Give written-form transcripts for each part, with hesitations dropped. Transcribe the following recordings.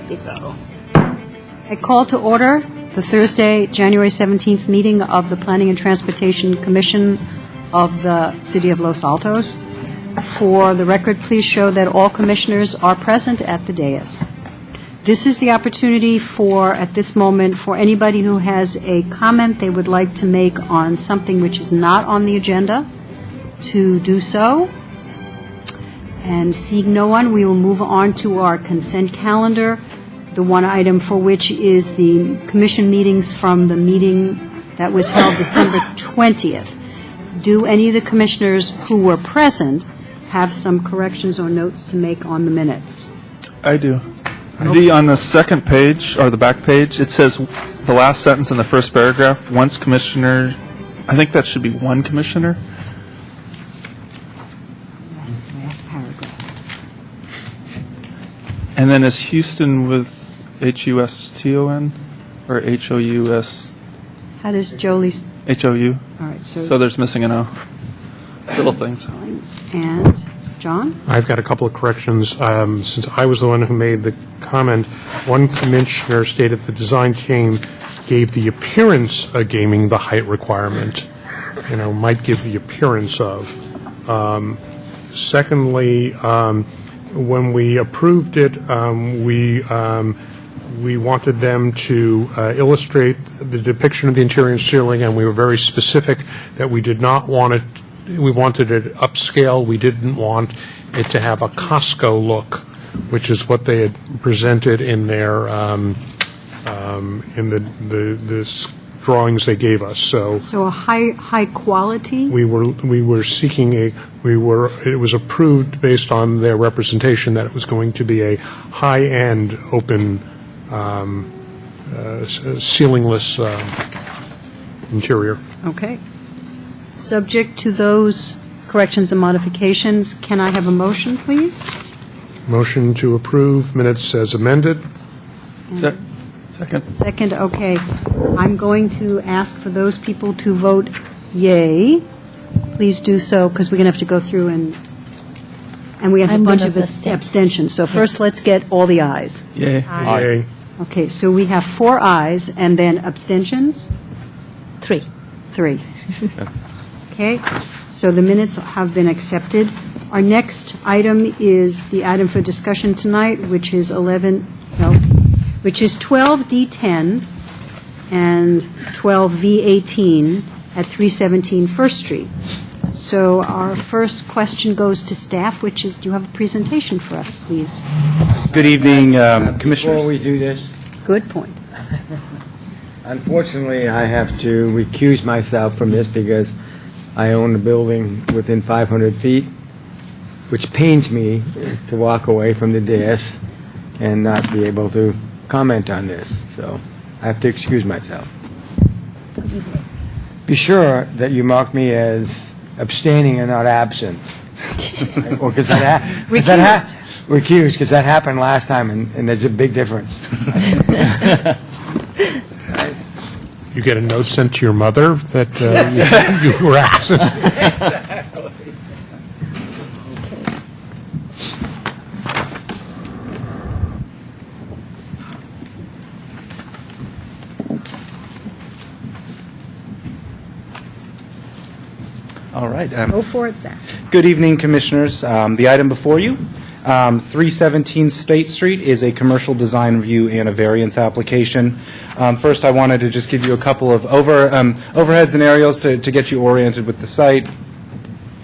You go. I call to order the Thursday, January 17th meeting of the Planning and Transportation Commission of the City of Los Altos. For the record, please show that all commissioners are present at the dais. This is the opportunity for, at this moment, for anybody who has a comment they would like to make on something which is not on the agenda to do so. And seeing no one, we will move on to our consent calendar, the one item for which is the commission meetings from the meeting that was held December 20th. Do any of the commissioners who were present have some corrections or notes to make on the minutes? I do. On the second page, or the back page, it says the last sentence in the first paragraph, once commissioner, I think that should be one commissioner. Last paragraph. And then is Houston with H-U-S-T-O-N or H-O-U-S? How does Jolie, H-O-U. all right, So there's missing an O. Little things. and John? I've got a couple of corrections. Since I was the one who made the comment, one commissioner stated the design team gave the appearance of gaming the height requirement. Might give the appearance of. Secondly, when we approved it, we wanted them to illustrate the depiction of the interior ceiling, and we were very specific that we did not want it. We wanted it upscale. We didn't want it to have a Costco look, which is what they had presented in their in the drawings they gave us. So a high quality? we were seeking it was approved based on their representation that it was going to be a high-end open ceilingless interior. Okay. Subject to those corrections and modifications, can I have a motion, please? Motion to approve minutes as amended. Second. Second, okay. I'm going to ask for those people to vote yay. Please do so, because we're going to have to go through and we have a I'm bunch gonna of abstain. abstentions. So first, let's get all the ayes. Yay. Yay. Okay, so we have 4 ayes, and then abstentions? 3. 3. Okay, so the minutes have been accepted. Our next item is the item for discussion tonight, which is 12D10 and 12V18 at 317 First Street. So our first question goes to staff, which is, do you have a presentation for us, please? Good evening, Commissioners. Before we do this, Good point. unfortunately, I have to recuse myself from this because I own a building within 500 feet, which pains me to walk away from the dais and not be able to comment on this. So I have to excuse myself. Be sure that you mark me as abstaining and not absent. Or because recused, because that happened last time, and there's a big difference. You get a note sent to your mother that you were absent. All right. Go for it, Zach. Good evening, Commissioners. The item before you, 317 State Street, is a commercial design review and a variance application. First, I wanted to just give you a couple of overheads and aerials to get you oriented with the site.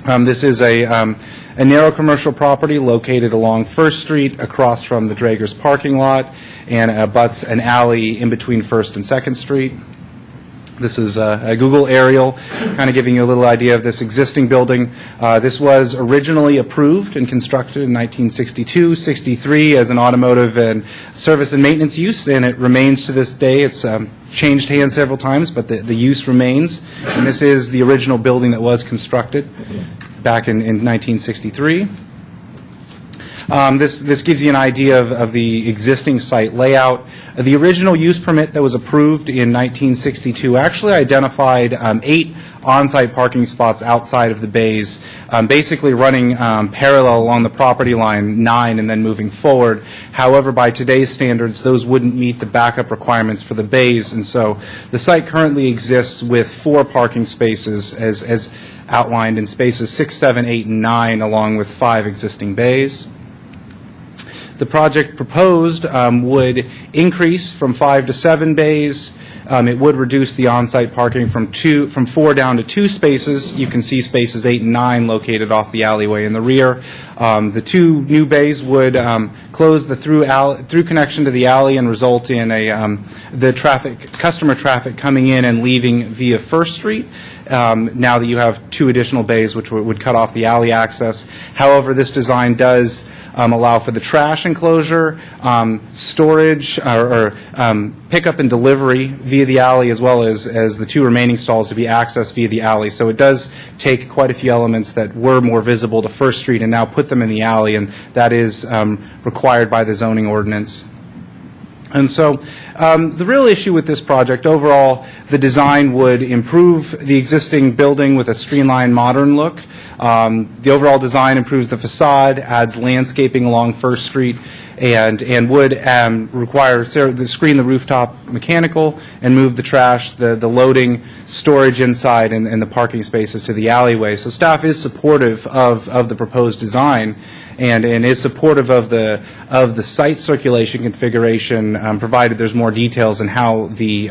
This is a narrow commercial property located along First Street across from the Drager's parking lot and abuts an alley in between First and Second Street. This is a Google aerial, kind of giving you a little idea of this existing building. This was originally approved and constructed in 1962-63 as an automotive and service and maintenance use, and it remains to this day. It's changed hands several times, but the use remains. And this is the original building that was constructed back in 1963. This gives you an idea of the existing site layout. The original use permit that was approved in 1962 actually identified 8 on-site parking spots outside of the bays, basically running parallel along the property line, 9, and then moving forward. However, by today's standards, those wouldn't meet the backup requirements for the bays, and so the site currently exists with 4 parking spaces as outlined in spaces 6, 7, 8, and 9, along with 5 existing bays. The project proposed would increase from 5 to 7 bays. It would reduce the on-site parking from 4 down to 2 spaces. You can see spaces 8 and 9 located off the alleyway in the rear. The 2 new bays would close the through connection to the alley and result in customer traffic coming in and leaving via First Street. Now that you have 2 additional bays, which would cut off the alley access. However, this design does allow for the trash enclosure, storage, or pickup and delivery via the alley, as well as the 2 remaining stalls to be accessed via the alley. So it does take quite a few elements that were more visible to First Street and now put them in the alley, and that is required by the zoning ordinance. And so the real issue with this project, overall, the design would improve the existing building with a streamlined, modern look. The overall design improves the facade, adds landscaping along First Street, and would require to screen the rooftop mechanical and move the trash, the loading, storage inside, and the parking spaces to the alleyway. So staff is supportive of the proposed design, and is supportive of the site circulation configuration, provided there's more details on how the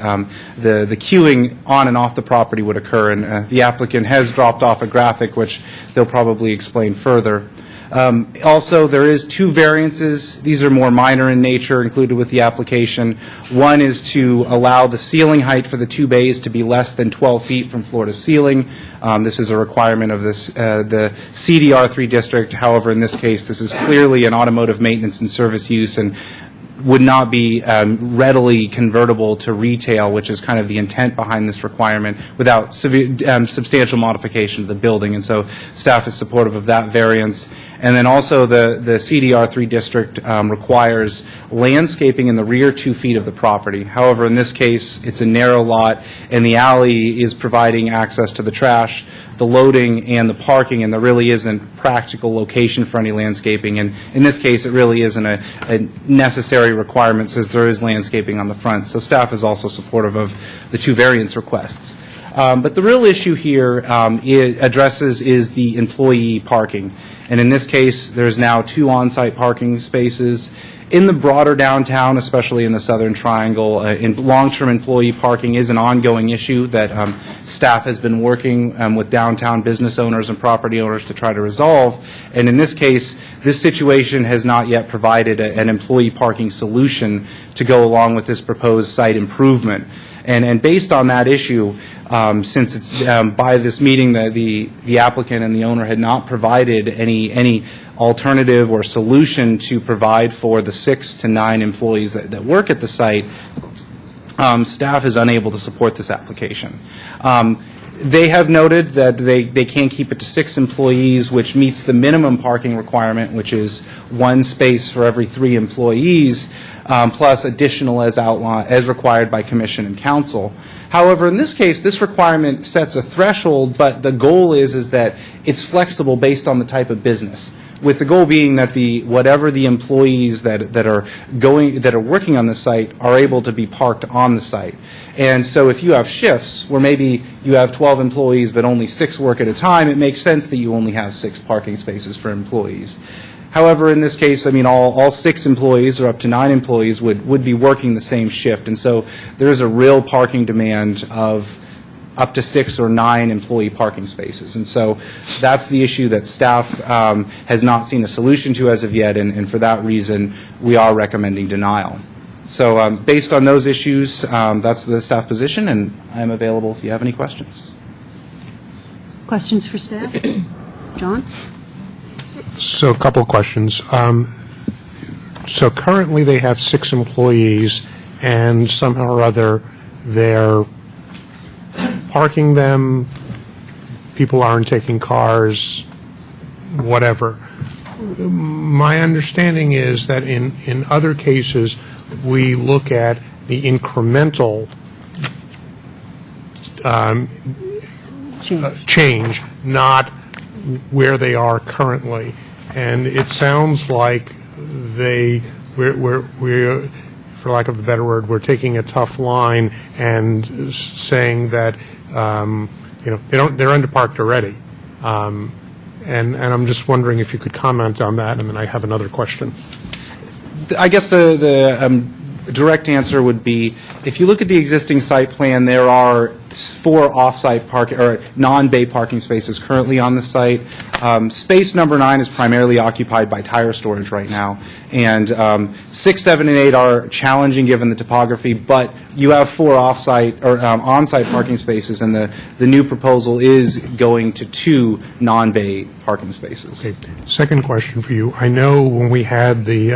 queuing on and off the property would occur. And the applicant has dropped off a graphic, which they'll probably explain further. Also, there is 2 variances. These are more minor in nature, included with the application. One is to allow the ceiling height for the 2 bays to be less than 12 feet from floor to ceiling. This is a requirement of the CDR3 district. However, in this case, this is clearly an automotive maintenance and service use, and would not be readily convertible to retail, which is kind of the intent behind this requirement, without substantial modification of the building. And so staff is supportive of that variance. And then also the CDR3 district requires landscaping in the rear 2 feet of the property. However, in this case, it's a narrow lot, and the alley is providing access to the trash, the loading, and the parking, and there really isn't practical location for any landscaping. And in this case, it really isn't a necessary requirement, since there is landscaping on the front. So staff is also supportive of the 2 variance requests. But the real issue here it addresses is the employee parking. And in this case, there's now 2 on-site parking spaces. In the broader downtown, especially in the Southern Triangle, long-term employee parking is an ongoing issue that staff has been working with downtown business owners and property owners to try to resolve. And in this case, this situation has not yet provided an employee parking solution to go along with this proposed site improvement. And based on that issue, since it's by this meeting that the applicant and the owner had not provided any alternative or solution to provide for the 6 to 9 employees that work at the site, staff is unable to support this application. They have noted that they can't keep it to 6 employees, which meets the minimum parking requirement, which is 1 space for every 3 employees, plus additional as required by commission and council. However, in this case, this requirement sets a threshold, but the goal is that it's flexible based on the type of business, with the goal being that whatever the employees that are working on the site are able to be parked on the site. And so if you have shifts where maybe you have 12 employees but only 6 work at a time, it makes sense that you only have 6 parking spaces for employees. However, in this case, I mean, all 6 employees or up to 9 employees would be working the same shift. And so there's a real parking demand of up to 6 or 9 employee parking spaces. And so that's the issue that staff has not seen a solution to as of yet, and for that reason, we are recommending denial. So based on those issues, that's the staff position, and I am available if you have any questions. Questions for staff? John? So a couple of questions. So currently they have 6 employees, and somehow or other they're parking them, people aren't taking cars, whatever. my understanding is that in other cases, we look at the incremental change, not where they are currently. And it sounds like we're, for lack of a better word, we're taking a tough line and saying that, they're underparked already. And I'm just wondering if you could comment on that, and then I have another question. I guess the direct answer would be, if you look at the existing site plan, there are 4 off-site parking or non-bay parking spaces currently on the site. Space number 9 is primarily occupied by tire storage right now, and 6, 7, and 8 are challenging given the topography. But you have 4 off-site or on-site parking spaces, and the new proposal is going to 2 non-bay parking spaces. Okay. Second question for you. I know when we had the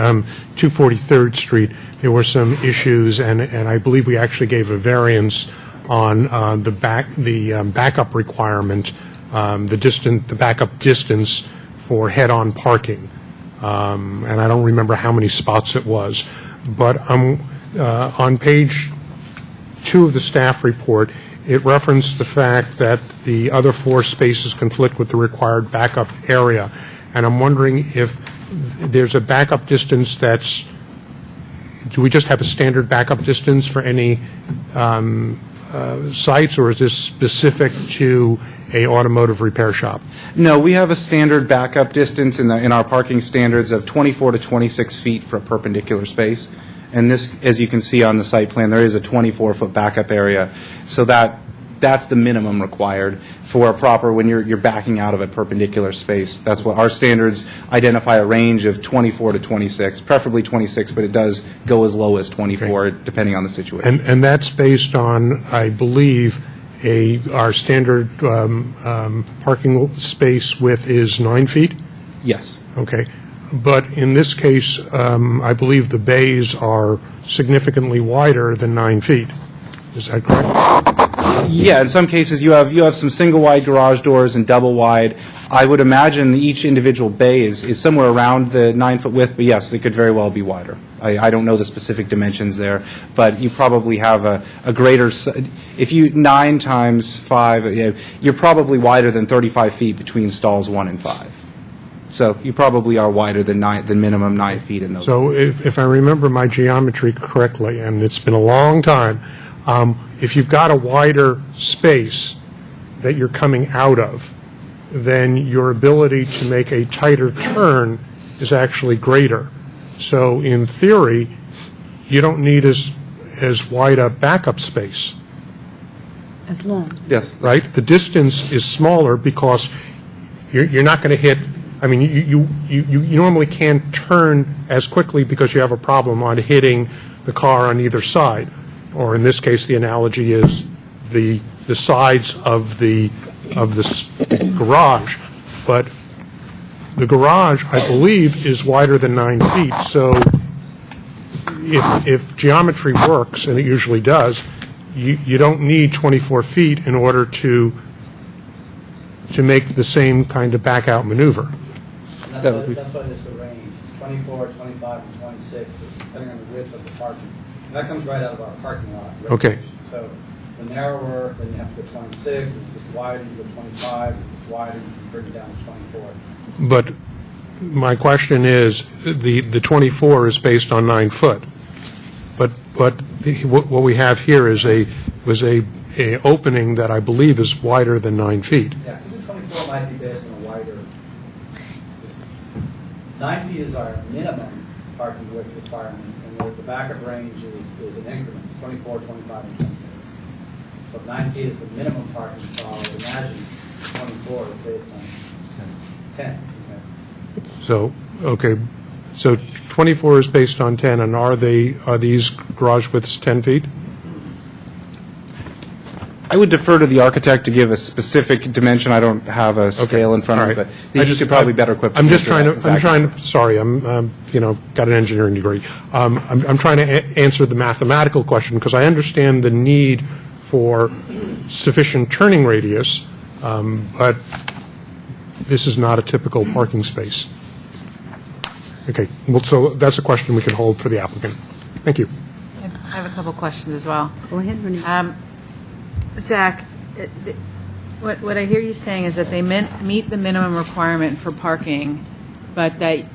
243rd Street, there were some issues, and I believe we actually gave a variance on the backup requirement, the backup distance for head-on parking, and I don't remember how many spots it was. But on page 2 of the staff report, it referenced the fact that the other 4 spaces conflict with the required backup area, and I'm wondering if there's a backup distance that's. Do we just have a standard backup distance for any sites, or is this specific to a automotive repair shop? No, we have a standard backup distance in our parking standards of 24 to 26 feet for a perpendicular space. And this, as you can see on the site plan, there is a 24-foot backup area. So that's the minimum required for a proper, when you're backing out of a perpendicular space. That's what our standards identify, a range of 24 to 26, preferably 26, but it does go as low as 24, depending on the situation. And that's based on, I believe, our standard parking space width is 9 feet? Yes. Okay. But in this case, I believe the bays are significantly wider than 9 feet. Is that correct? Yeah, in some cases you have some single-wide garage doors and double-wide. I would imagine each individual bay is somewhere around the 9-foot width, but yes, it could very well be wider. I don't know the specific dimensions there, but you probably have a greater, if you 9 times 5, you're probably wider than 35 feet between stalls 1 and 5. So you probably are wider than minimum 9 feet in those. So if I remember my geometry correctly, and it's been a long time, if you've got a wider space that you're coming out of, then your ability to make a tighter turn is actually greater. So in theory, you don't need as wide a backup space, As long. Yes. right? The distance is smaller because you're not going to hit. I mean, you normally can't turn as quickly because you have a problem on hitting the car on either side. Or in this case, the analogy is the sides of the garage. But the garage, I believe, is wider than 9 feet. So if geometry works, and it usually does, you don't need 24 feet in order to make the same kind of back-out maneuver. That's why there's the range. It's 24, 25, and 26, depending on the width of the parking. And that comes right out of our parking lot. Okay. So the narrower, then you have to go 26. As it gets wider, you go 25. As it gets wider, you bring it down to 24. But my question is, the 24 is based on 9 foot. But what we have here is a opening that I believe is wider than 9 feet. Yeah, the 24 might be based on a wider. 9 feet is our minimum parking width requirement, and the backup range is in increments, 24, 25, and 26. So if 9 feet is the minimum parking, so I would imagine 24 is based on 10. Okay. So 24 is based on 10, and are these garage widths 10 feet? I would defer to the architect to give a specific dimension. I don't have a scale in front of me, but he could probably better equip. I'm sorry, got an engineering degree. I'm trying to answer the mathematical question because I understand the need for sufficient turning radius, but this is not a typical parking space. Okay, well, so that's a question we can hold for the applicant. Thank you. I have a couple questions as well. Go ahead, Renee. Zach, what I hear you saying is that they meet the minimum requirement for parking, but that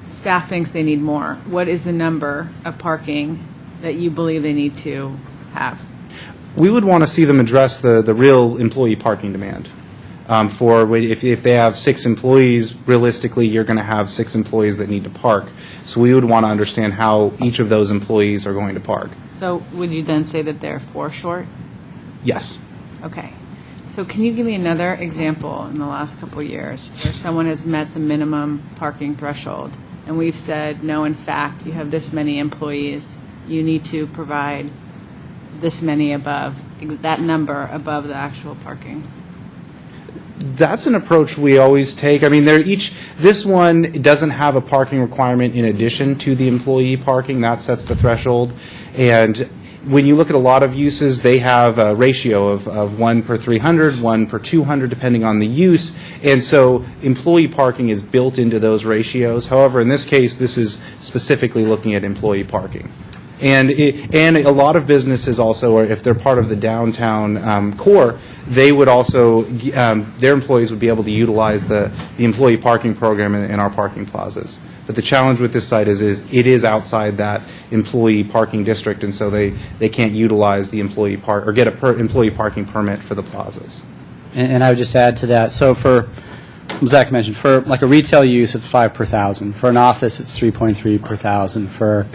staff thinks they need more. What is the number of parking that you believe they need to have? We would want to see them address the real employee parking demand. If they have 6 employees, realistically, you're going to have 6 employees that need to park. So we would want to understand how each of those employees are going to park. So would you then say that they're 4 short? Yes. Okay. So can you give me another example in the last couple of years where someone has met the minimum parking threshold and we've said, no, in fact, you have this many employees, you need to provide this many above, that number above the actual parking? That's an approach we always take. I mean, this one doesn't have a parking requirement in addition to the employee parking. That sets the threshold. And when you look at a lot of uses, they have a ratio of 1 per 300, 1 per 200, depending on the use. And so employee parking is built into those ratios. However, in this case, this is specifically looking at employee parking. And a lot of businesses also, or if they're part of the downtown core, they would also, their employees would be able to utilize the employee parking program in our parking plazas. But the challenge with this site is it is outside that employee parking district, and so they can't utilize the employee or get a employee parking permit for the plazas. And I would just add to that, so for, Zach mentioned, for like a retail use, it's 5 per 1,000. For an office, it's 3.3 per 1,000. For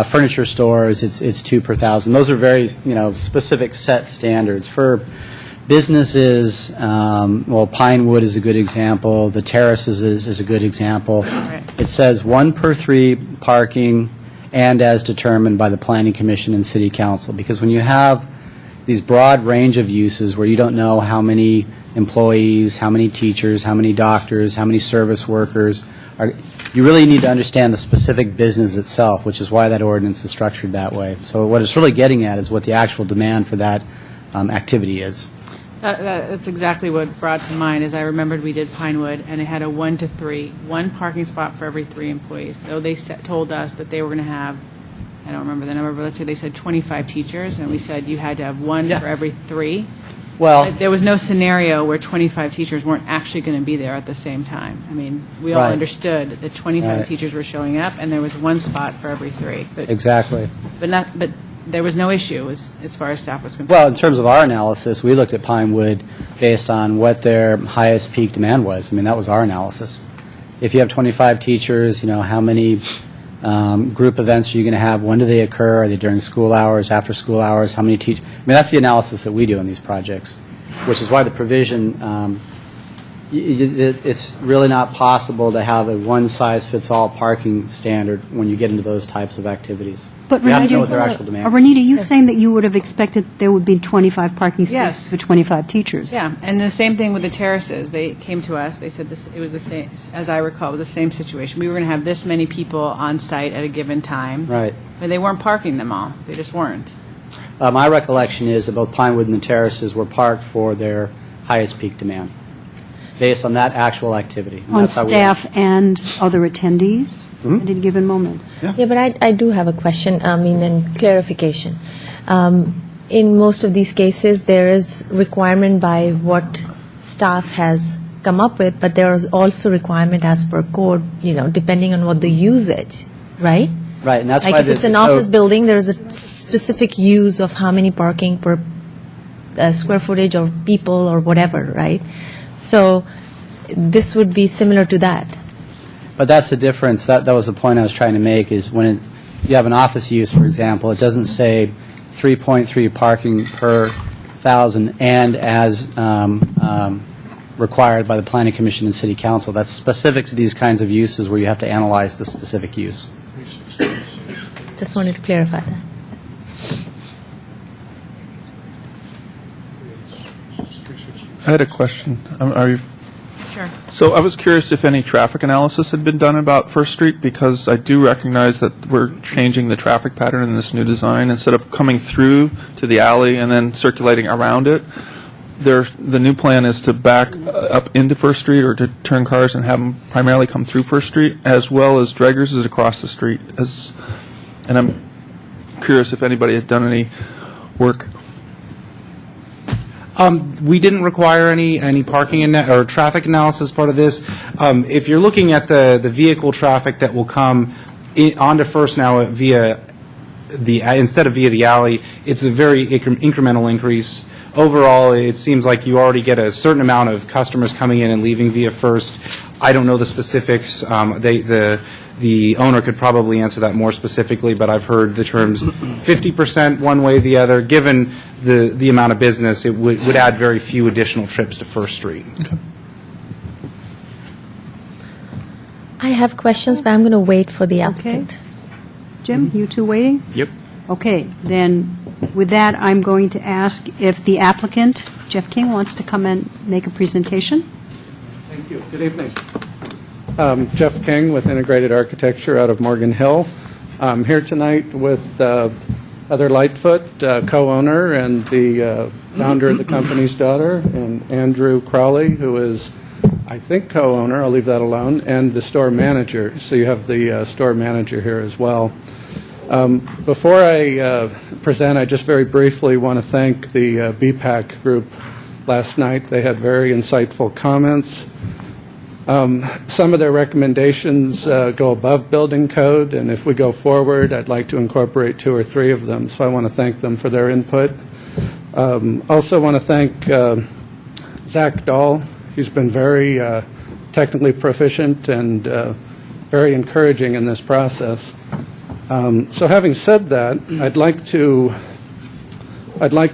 furniture stores, it's 2 per 1,000. Those are very, specific set standards. For businesses, Pinewood is a good example. The Terraces is a good example. Right. It says 1 per 3 parking and as determined by the Planning Commission and City Council. Because when you have these broad range of uses where you don't know how many employees, how many teachers, how many doctors, how many service workers, you really need to understand the specific business itself, which is why that ordinance is structured that way. So what it's really getting at is what the actual demand for that activity is. That's exactly what brought to mind, is I remembered we did Pinewood, and it had a 1 to 3, 1 parking spot for every 3 employees. Though they told us that they were going to have, I don't remember the number, but let's say they said 25 teachers, and we said you had to have 1 Yeah. for every 3. Well, There was no scenario where 25 teachers weren't actually going to be there at the same time. I mean, we all Right. understood that 25 Right. teachers were showing up, and there was 1 spot for every 3. exactly. But there was no issue as far as staff was concerned. Well, in terms of our analysis, we looked at Pinewood based on what their highest peak demand was. I mean, that was our analysis. If you have 25 teachers, how many group events are you going to have? When do they occur? Are they during school hours, after school hours? How many teachers? I mean, that's the analysis that we do in these projects, which is why the provision, it's really not possible to have a one-size-fits-all parking standard when you get into those types of activities. But You have to know Renita, what their actual demand is. Renita, you saying that you would have expected there would be 25 parking spaces Yes. for 25 teachers? Yeah, and the same thing with the terraces. They came to us, they said it was the same, as I recall, it was the same situation. We were going to have this many people on site at a given time. Right. But they weren't parking them all. They just weren't. My recollection is that both Pinewood and the Terraces were parked for their highest peak demand, based on that actual activity. And On that's how we- staff and other attendees at any given moment? Yeah, but I do have a question, and clarification. In most of these cases, there is requirement by what staff has come up with, but there is also requirement as per code, depending on what the usage, right? Right, and that's why Like if it's an the office code- building, there's a specific use of how many parking per square footage or people or whatever, right? So this would be similar to that. But that's the difference. That was the point I was trying to make, is when you have an office use, for example, it doesn't say 3.3 parking per 1,000 and as required by the Planning Commission and City Council. That's specific to these kinds of uses where you have to analyze the specific use. Just wanted to clarify that. I had a question. Are you? Sure. So I was curious if any traffic analysis had been done about First Street, because I do recognize that we're changing the traffic pattern in this new design. Instead of coming through to the alley and then circulating around it, the new plan is to back up into First Street or to turn cars and have them primarily come through First Street, as well as Draggers is across the street. And I'm curious if anybody had done any work. We didn't require any parking or traffic analysis part of this. If you're looking at the vehicle traffic that will come onto First now via instead of via the alley, it's a very incremental increase. Overall, it seems like you already get a certain amount of customers coming in and leaving via First. I don't know the specifics. The owner could probably answer that more specifically, but I've heard the terms 50% one way or the other. Given the amount of business, it would add very few additional trips to First Street. Okay. I have questions, but I'm going to wait for the applicant. Jim, you two waiting? Yep. Okay, then with that, I'm going to ask if the applicant, Jeff King, wants to come and make a presentation. Thank you. Good evening. Jeff King with Integrated Architecture out of Morgan Hill. I'm here tonight with Heather Lightfoot, co-owner and the founder of the company's daughter, and Andrew Crowley, who is, I think, co-owner, I'll leave that alone, and the store manager. So you have the store manager here as well. Before I present, I just very briefly want to thank the BPAC group last night. They had very insightful comments. Some of their recommendations go above building code, and if we go forward, I'd like to incorporate 2 or 3 of them. So I want to thank them for their input. Also want to thank Zach Dahl. He's been very technically proficient and very encouraging in this process. So having said that, I'd like to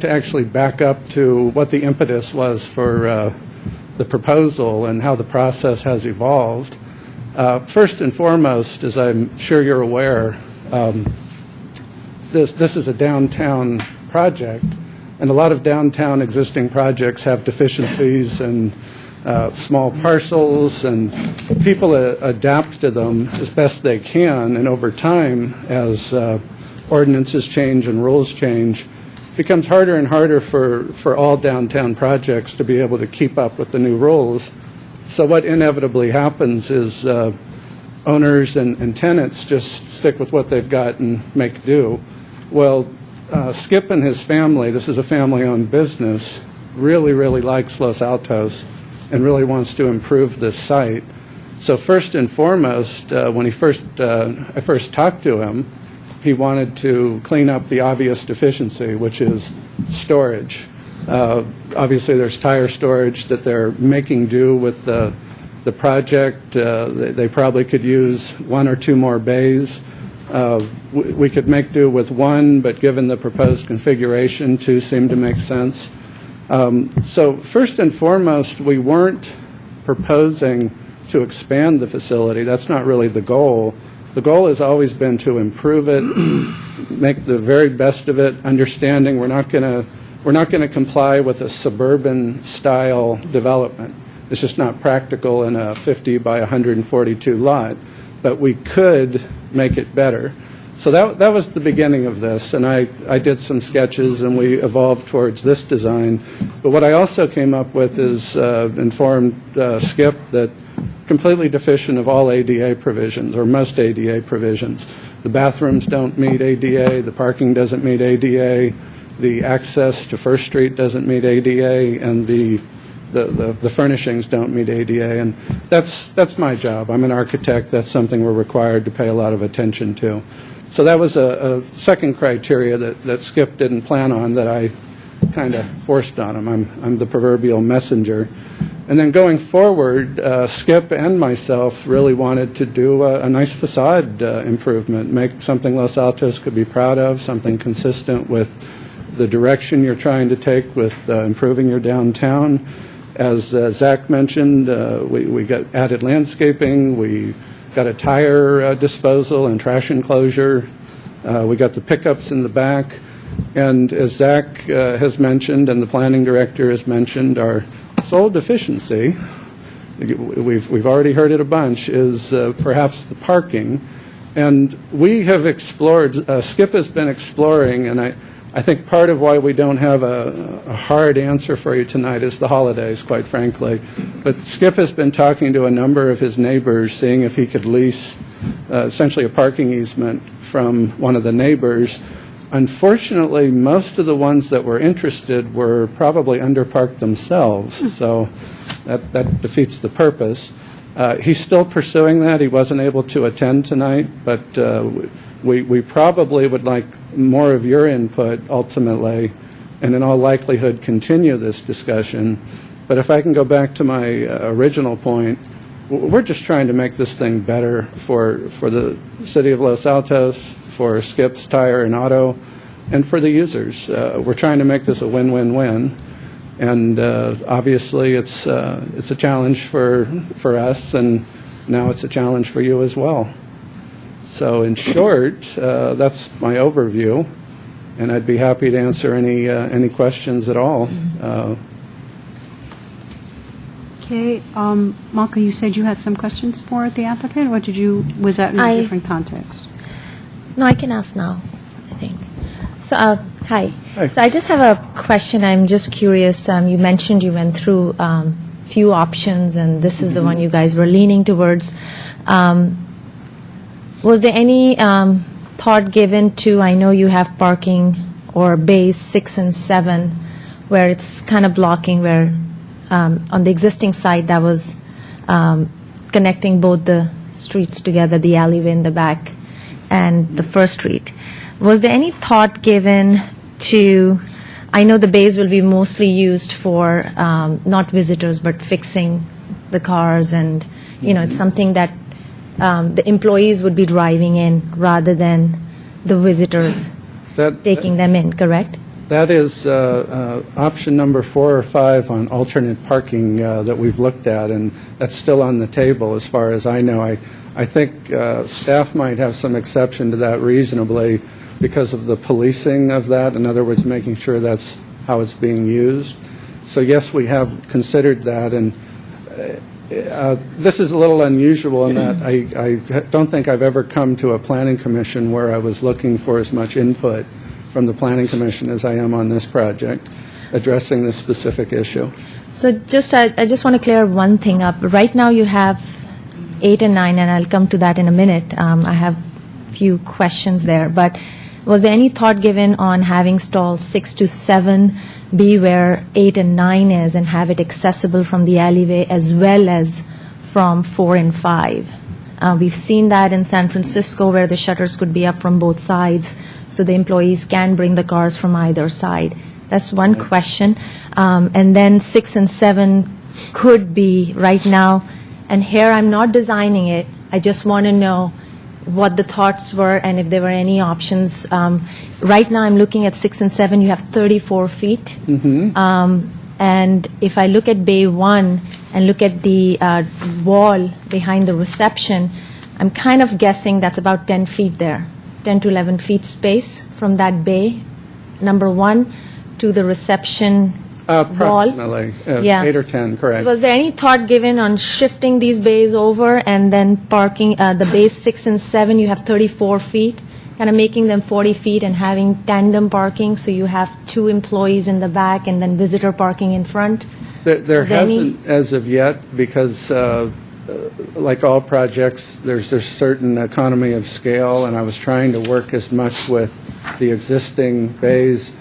actually back up to what the impetus was for the proposal and how the process has evolved. First and foremost, as I'm sure you're aware, this is a downtown project, and a lot of downtown existing projects have deficiencies and small parcels, and people adapt to them as best they can, and over time, as ordinances change and rules change, it becomes harder and harder for all downtown projects to be able to keep up with the new rules. So what inevitably happens is owners and tenants just stick with what they've got and make do. Well, Skip and his family, this is a family-owned business, really, really likes Los Altos and really wants to improve this site. So first and foremost, when I first talked to him, he wanted to clean up the obvious deficiency, which is storage. Obviously, there's tire storage that they're making do with the project. They probably could use 1 or 2 more bays. We could make do with 1, but given the proposed configuration, 2 seemed to make sense. So first and foremost, we weren't proposing to expand the facility. That's not really the goal. The goal has always been to improve it, make the very best of it, understanding we're not going to comply with a suburban style development. It's just not practical in a 50 by 142 lot, but we could make it better. So that was the beginning of this, and I did some sketches and we evolved towards this design. But what I also came up with is informed Skip that completely deficient of all ADA provisions, or most ADA provisions. The bathrooms don't meet ADA, the parking doesn't meet ADA, the access to First Street doesn't meet ADA, and the furnishings don't meet ADA. And that's my job. I'm an architect. That's something we're required to pay a lot of attention to. So that was a second criteria that Skip didn't plan on that I kind of forced on him. I'm the proverbial messenger. And then going forward, Skip and myself really wanted to do a nice facade improvement, make something Los Altos could be proud of, something consistent with the direction you're trying to take with improving your downtown. As Zach mentioned, we got added landscaping, we got a tire disposal and trash enclosure, we got the pickups in the back, and as Zach has mentioned and the planning director has mentioned, our sole deficiency, we've already heard it a bunch, is perhaps the parking. And we have explored, Skip has been exploring, and I think part of why we don't have a hard answer for you tonight is the holidays, quite frankly. But Skip has been talking to a number of his neighbors, seeing if he could lease essentially a parking easement from one of the neighbors. Unfortunately, most of the ones that were interested were probably underparked themselves, so that defeats the purpose. He's still pursuing that. He wasn't able to attend tonight, but we probably would like more of your input ultimately, and in all likelihood continue this discussion. But if I can go back to my original point, we're just trying to make this thing better for the city of Los Altos, for Skip's Tire and Auto, and for the users. We're trying to make this a win-win-win. And obviously, it's a challenge for us, and now it's a challenge for you as well. So in short, that's my overview, and I'd be happy to answer any questions at all. Okay, Malka, you said you had some questions for the applicant, or was that in a different context? No, I can ask now, I think. So, hi. Hi. So I just have a question. I'm just curious. You mentioned you went through few options, and this is the one you guys were leaning towards. Was there any thought given to, I know you have parking or bays 6 and 7, where it's kind of blocking where on the existing site that was connecting both the streets together, the alleyway in the back and the first street. Was there any thought given to, I know the bays will be mostly used for not visitors, but fixing the cars, and, it's something that the employees would be driving in rather than the visitors taking them in, correct? That is option number 4 or 5 on alternate parking that we've looked at, and that's still on the table as far as I know. I think staff might have some exception to that reasonably because of the policing of that, in other words, making sure that's how it's being used. So yes, we have considered that, and this is a little unusual in that I don't think I've ever come to a planning commission where I was looking for as much input from the planning commission as I am on this project, addressing this specific issue. So I just want to clear one thing up. Right now you have 8 and 9, and I'll come to that in a minute. I have a few questions there, but was there any thought given on having stalls 6 to 7 be where 8 and 9 is, and have it accessible from the alleyway as well as from 4 and 5? We've seen that in San Francisco where the shutters could be up from both sides, so the employees can bring the cars from either side. That's one question. And then 6 and 7 could be right now, and here I'm not designing it, I just want to know what the thoughts were and if there were any options. Right now I'm looking at 6 and 7, you have 34 feet. And if I look at Bay 1 and look at the wall behind the reception, I'm kind of guessing that's about 10 feet there, 10 to 11 feet space from that bay, number 1, to the reception wall. Approximately, 8 or 10, correct. So was there any thought given on shifting these bays over and then parking the bays 6 and 7, you have 34 feet, kind of making them 40 feet and having tandem parking, so you have 2 employees in the back and then visitor parking in front? There hasn't as of yet, because like all projects, there's a certain economy of scale, and I was trying to work as much with the existing bays,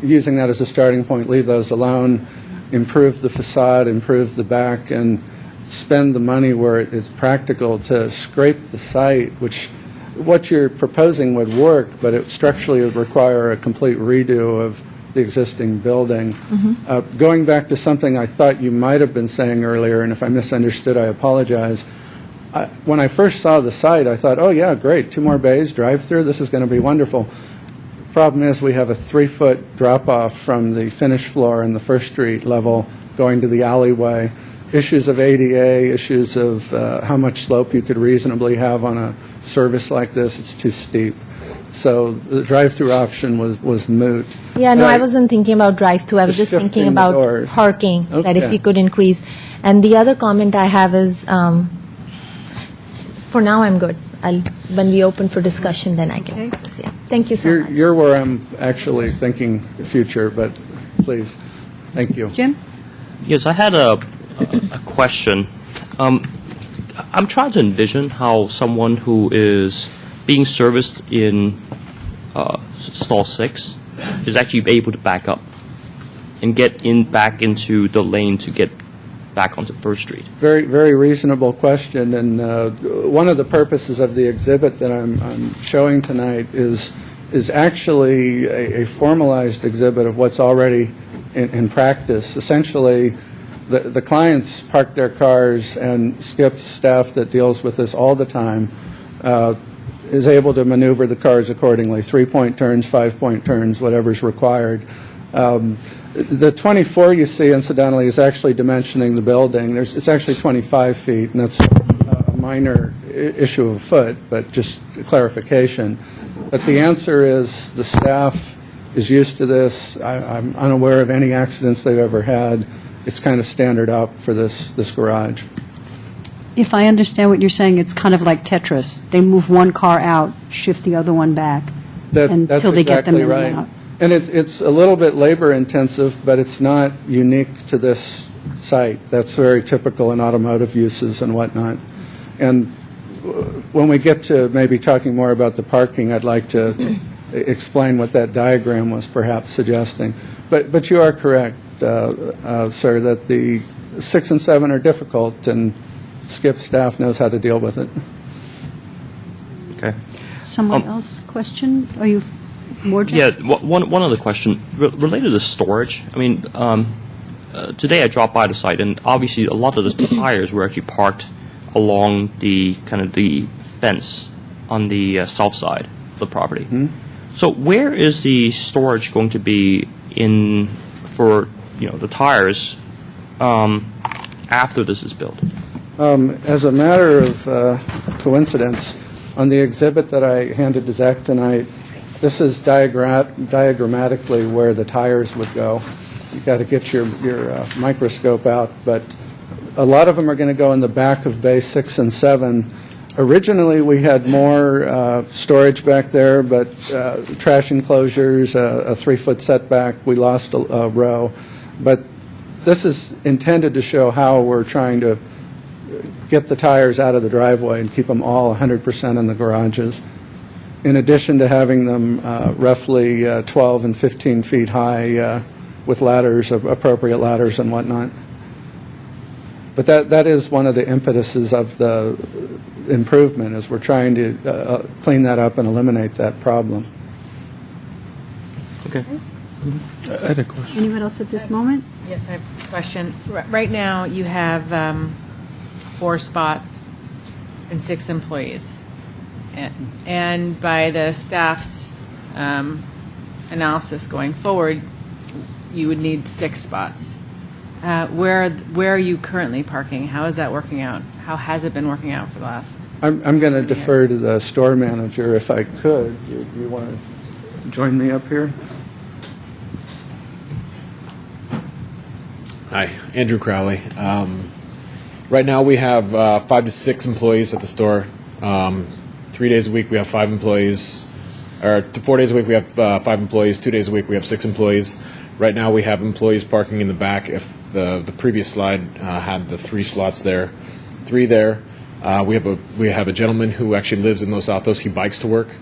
using that as a starting point, leave those alone, improve the facade, improve the back, and spend the money where it's practical to scrape the site, which what you're proposing would work, but it structurally would require a complete redo of the existing building. Going back to something I thought you might have been saying earlier, and if I misunderstood, I apologize. When I first saw the site, I thought, oh yeah, great, 2 more bays, drive-through, this is going to be wonderful. Problem is, we have a 3-foot drop-off from the finished floor in the First Street level going to the alleyway. Issues of ADA, issues of how much slope you could reasonably have on a service like this, it's too steep. So the drive-through option was moot. Yeah, no, I wasn't thinking about drive-through. I was just thinking shifting the about doors. parking, that if Okay. you could increase. And the other comment I have is, for now I'm good. when we open for discussion, then I can Okay. discuss, yeah. Thank you so You're much. you're where I'm actually thinking future, but please, thank you. Jim? Yes, I had a question. I'm trying to envision how someone who is being serviced in stall 6 is actually able to back up and get back into the lane to get back onto First Street. Very, very reasonable question, and one of the purposes of the exhibit that I'm showing tonight is actually a formalized exhibit of what's already in practice. Essentially, the clients park their cars, and Skip's staff that deals with this all the time is able to maneuver the cars accordingly, 3-point turns, 5-point turns, whatever's required. The 24 you see, incidentally, is actually dimensioning the building. It's actually 25 feet, and that's a minor issue of a foot, but just clarification. But the answer is the staff is used to this. I'm unaware of any accidents they've ever had. It's kind of standard up for this garage. If I understand what you're saying, it's kind of like Tetris. They move one car out, shift the other one back That's until they get them exactly in right. and out. And it's a little bit labor intensive, but it's not unique to this site. That's very typical in automotive uses and whatnot. And when we get to maybe talking more about the parking, I'd like to explain what that diagram was perhaps suggesting. But you are correct, sir, that the 6 and 7 are difficult, and Skip staff knows how to deal with it. Okay. Someone else question? Are you more? Yeah, one other question related to storage. I mean, today I dropped by the site, and obviously a lot of the tires were actually parked along the kind of the fence on the south side of the property. Mm-hmm. So where is the storage going to be for the tires after this is built? As a matter of coincidence, on the exhibit that I handed to Zach tonight, this is diagrammatically where the tires would go. You've got to get your microscope out, but a lot of them are going to go in the back of bay 6 and 7. Originally, we had more storage back there, but trash enclosures, a 3-foot setback, we lost a row. But this is intended to show how we're trying to get the tires out of the driveway and keep them all 100% in the garages, in addition to having them roughly 12 and 15 feet high with ladders, appropriate ladders and whatnot. But that is one of the impetuses of the improvement, is we're trying to clean that up and eliminate that problem. Okay. I had a question. Anyone else at this moment? Yes, I have a question. Right now, you have 4 spots and 6 employees. And by the staff's analysis going forward, you would need 6 spots. Where are you currently parking? How is that working out? How has it been working out for the last? I'm going to defer to the store manager if I could. You want to join me up here? Hi, Andrew Crowley. Right now we have 5 to 6 employees at the store. 3 days a week we have 5 employees, or 4 days a week we have 5 employees. 2 days a week we have 6 employees. Right now we have employees parking in the back. If the previous slide had the 3 slots there, 3 there. We have a gentleman who actually lives in Los Altos. He bikes to work.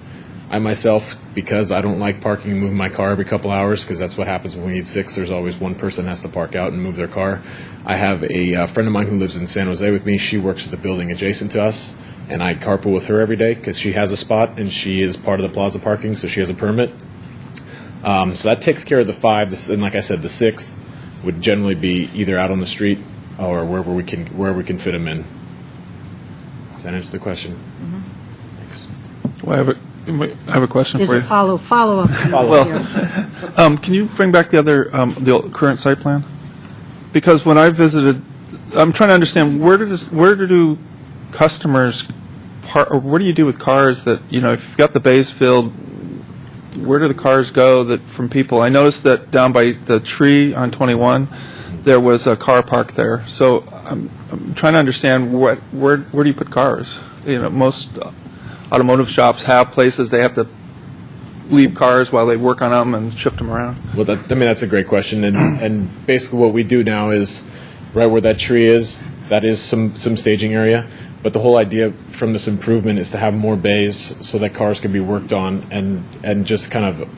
I myself, because I don't like parking and moving my car every couple hours, because that's what happens when we need 6. There's always one person has to park out and move their car. I have a friend of mine who lives in San Jose with me. She works at the building adjacent to us, and I carpool with her every day because she has a spot and she is part of the plaza parking, so she has a permit. So that takes care of the 5. And like I said, the 6th would generally be either out on the street or wherever we can fit them in. Does that answer the question? Mm-hmm. Thanks. Well, I have a question There's for a you. follow-up. Can you bring back the current site plan? Because when I visited, I'm trying to understand where do customers park, or what do you do with cars that, if you've got the bays filled, where do the cars go that from people? I noticed that down by the tree on 21, there was a car park there. So I'm trying to understand where do you put cars? automotive shops have places they have to leave cars while they work on them and shift them around? Well, that's a great question, and basically what we do now is, right where that tree is, that is some staging area, but the whole idea from this improvement is to have more bays so that cars can be worked on and just kind of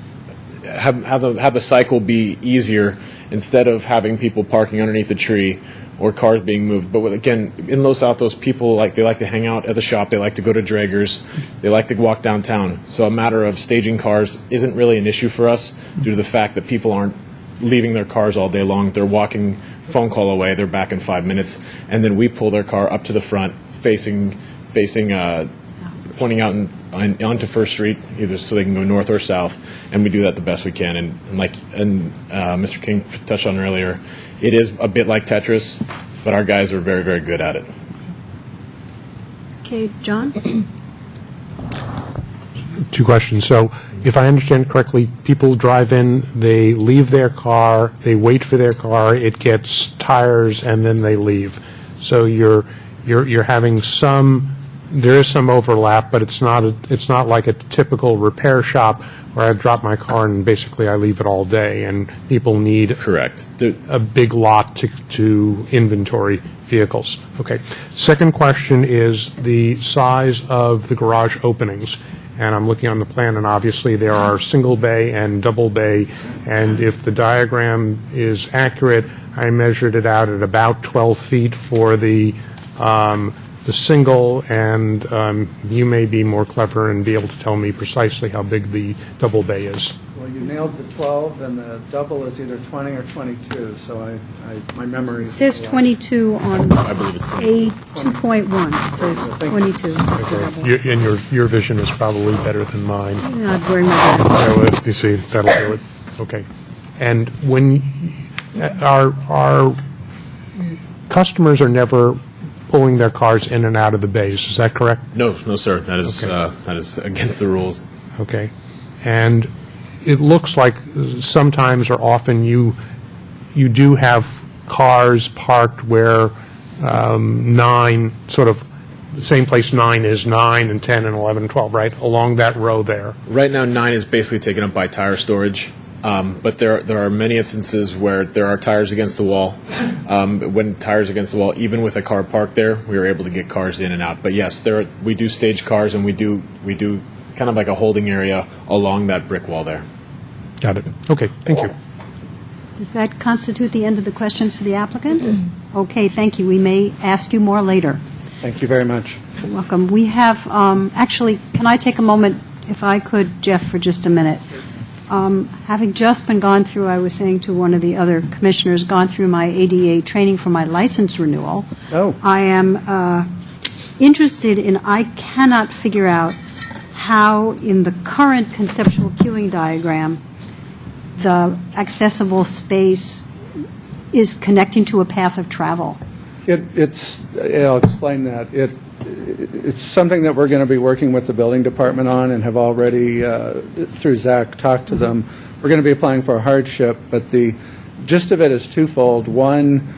have the cycle be easier instead of having people parking underneath the tree or cars being moved. But again, in Los Altos, people like to hang out at the shop. They like to go to Draggers. They like to walk downtown. So a matter of staging cars isn't really an issue for us due to the fact that people aren't leaving their cars all day long. They're walking phone call away. They're back in 5 minutes, and then we pull their car up to the front, facing, pointing out onto First Street, either so they can go north or south, and we do that the best we can. And Mr. King touched on earlier, it is a bit like Tetris, but our guys are very, very good at it. Okay, John? Two questions. So if I understand correctly, people drive in, they leave their car, they wait for their car, it gets tires, and then they leave. So you're having there is some overlap, but it's not like a typical repair shop where I drop my car and basically I leave it all day, and people need Correct. a big lot to inventory vehicles. Okay. Second question is the size of the garage openings. And I'm looking on the plan, and obviously there are single bay and double bay, and if the diagram is accurate, I measured it out at about 12 feet for the single, and you may be more clever and be able to tell me precisely how big the double bay is. Well, you nailed the 12, and the double is either 20 or 22, so my memory It is... says 22 on I believe it's 22. A2.1. It says 22 is the double. And your vision is probably better than mine. Not wearing my glasses. So you see, that'll do it. Okay. And when our customers are never pulling their cars in and out of the bays, is that correct? No, sir. That is Okay. that is against the rules. Okay. And it looks like sometimes or often you do have cars parked where 9, sort of the same place 9 is, 9 and 10 and 11 and 12, right, along that row there. Right now, 9 is basically taken up by tire storage, but there are many instances where there are tires against the wall. When tires against the wall, even with a car parked there, we are able to get cars in and out. But yes, we do stage cars, and we do kind of like a holding area along that brick wall there. Got it. Okay, thank you. Does that constitute the end of the questions for the applicant? Okay, thank you. We may ask you more later. Thank you very much. You're welcome. We have, actually, can I take a moment, if I could, Jeff, for just a minute? Having just been gone through, I was saying to one of the other commissioners, gone through my ADA training for my license renewal. Oh. I am interested in, I cannot figure out how in the current conceptual queuing diagram, the accessible space is connecting to a path of travel. I'll explain that. It's something that we're going to be working with the building department on and have already, through Zach, talked to them. We're going to be applying for a hardship, but the gist of it is twofold. One,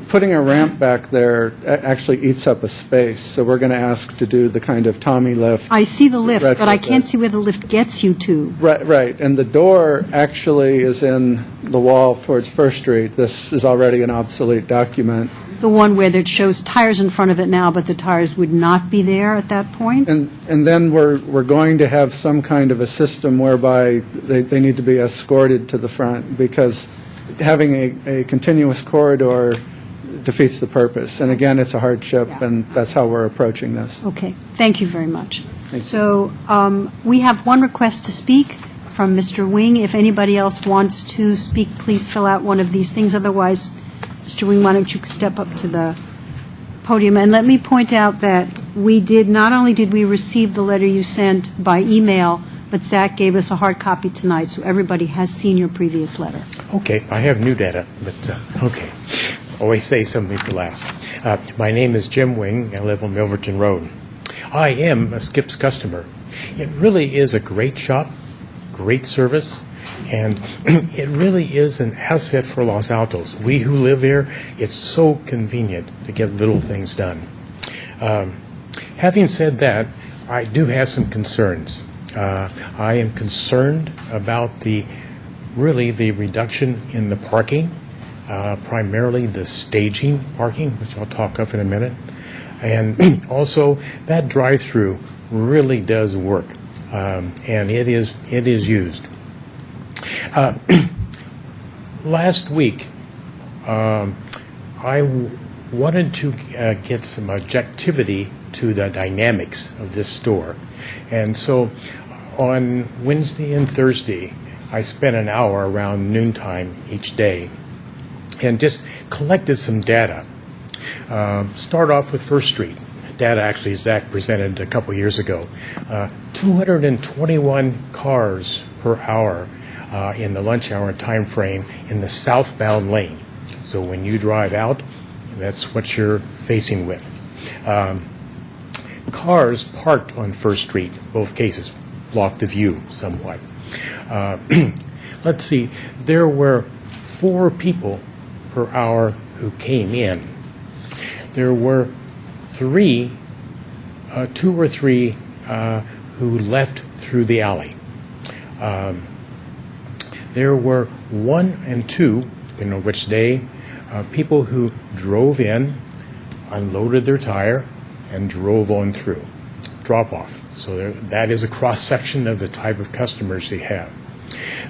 putting a ramp back there actually eats up a space, so we're going to ask to do the kind of Tommy lift. I see the lift, but I can't retrofit. see where the lift gets you to. Right, and the door actually is in the wall towards First Street. This is already an obsolete document. The one where it shows tires in front of it now, but the tires would not be there at that point? And then we're going to have some kind of a system whereby they need to be escorted to the front, because having a continuous corridor defeats the purpose. And again, it's a hardship, Yeah. and that's how we're approaching this. Okay, thank you very much. you. So we have one request to speak from Mr. Wing. If anybody else wants to speak, please fill out one of these things. Otherwise, Mr. Wing, why don't you step up to the podium? And let me point out that not only did we receive the letter you sent by email, but Zach gave us a hard copy tonight, so everybody has seen your previous letter. Okay, I have new data, but okay. Always say something for last. My name is Jim Wing. I live on Milverton Road. I am a Skip's customer. It really is a great shop, great service, and it really is an asset for Los Altos. We who live here, it's so convenient to get little things done. Having said that, I do have some concerns. I am concerned about the reduction in the parking, primarily the staging parking, which I'll talk of in a minute. And also, that drive-through really does work, and it is used. Last week, I wanted to get some objectivity to the dynamics of this store. And so on Wednesday and Thursday, I spent an hour around noontime each day and just collected some data. Start off with First Street. Data actually Zach presented a couple years ago. 221 cars per hour in the lunch hour time frame in the southbound lane. So when you drive out, that's what you're facing with. Cars parked on First Street, both cases, blocked the view somewhat. Let's see, there were 4 people per hour who came in. There were 2 or 3 who left through the alley. There were 1 and 2, depending on which day, people who drove in, unloaded their tire, and drove on through. Drop off. So that is a cross-section of the type of customers they have.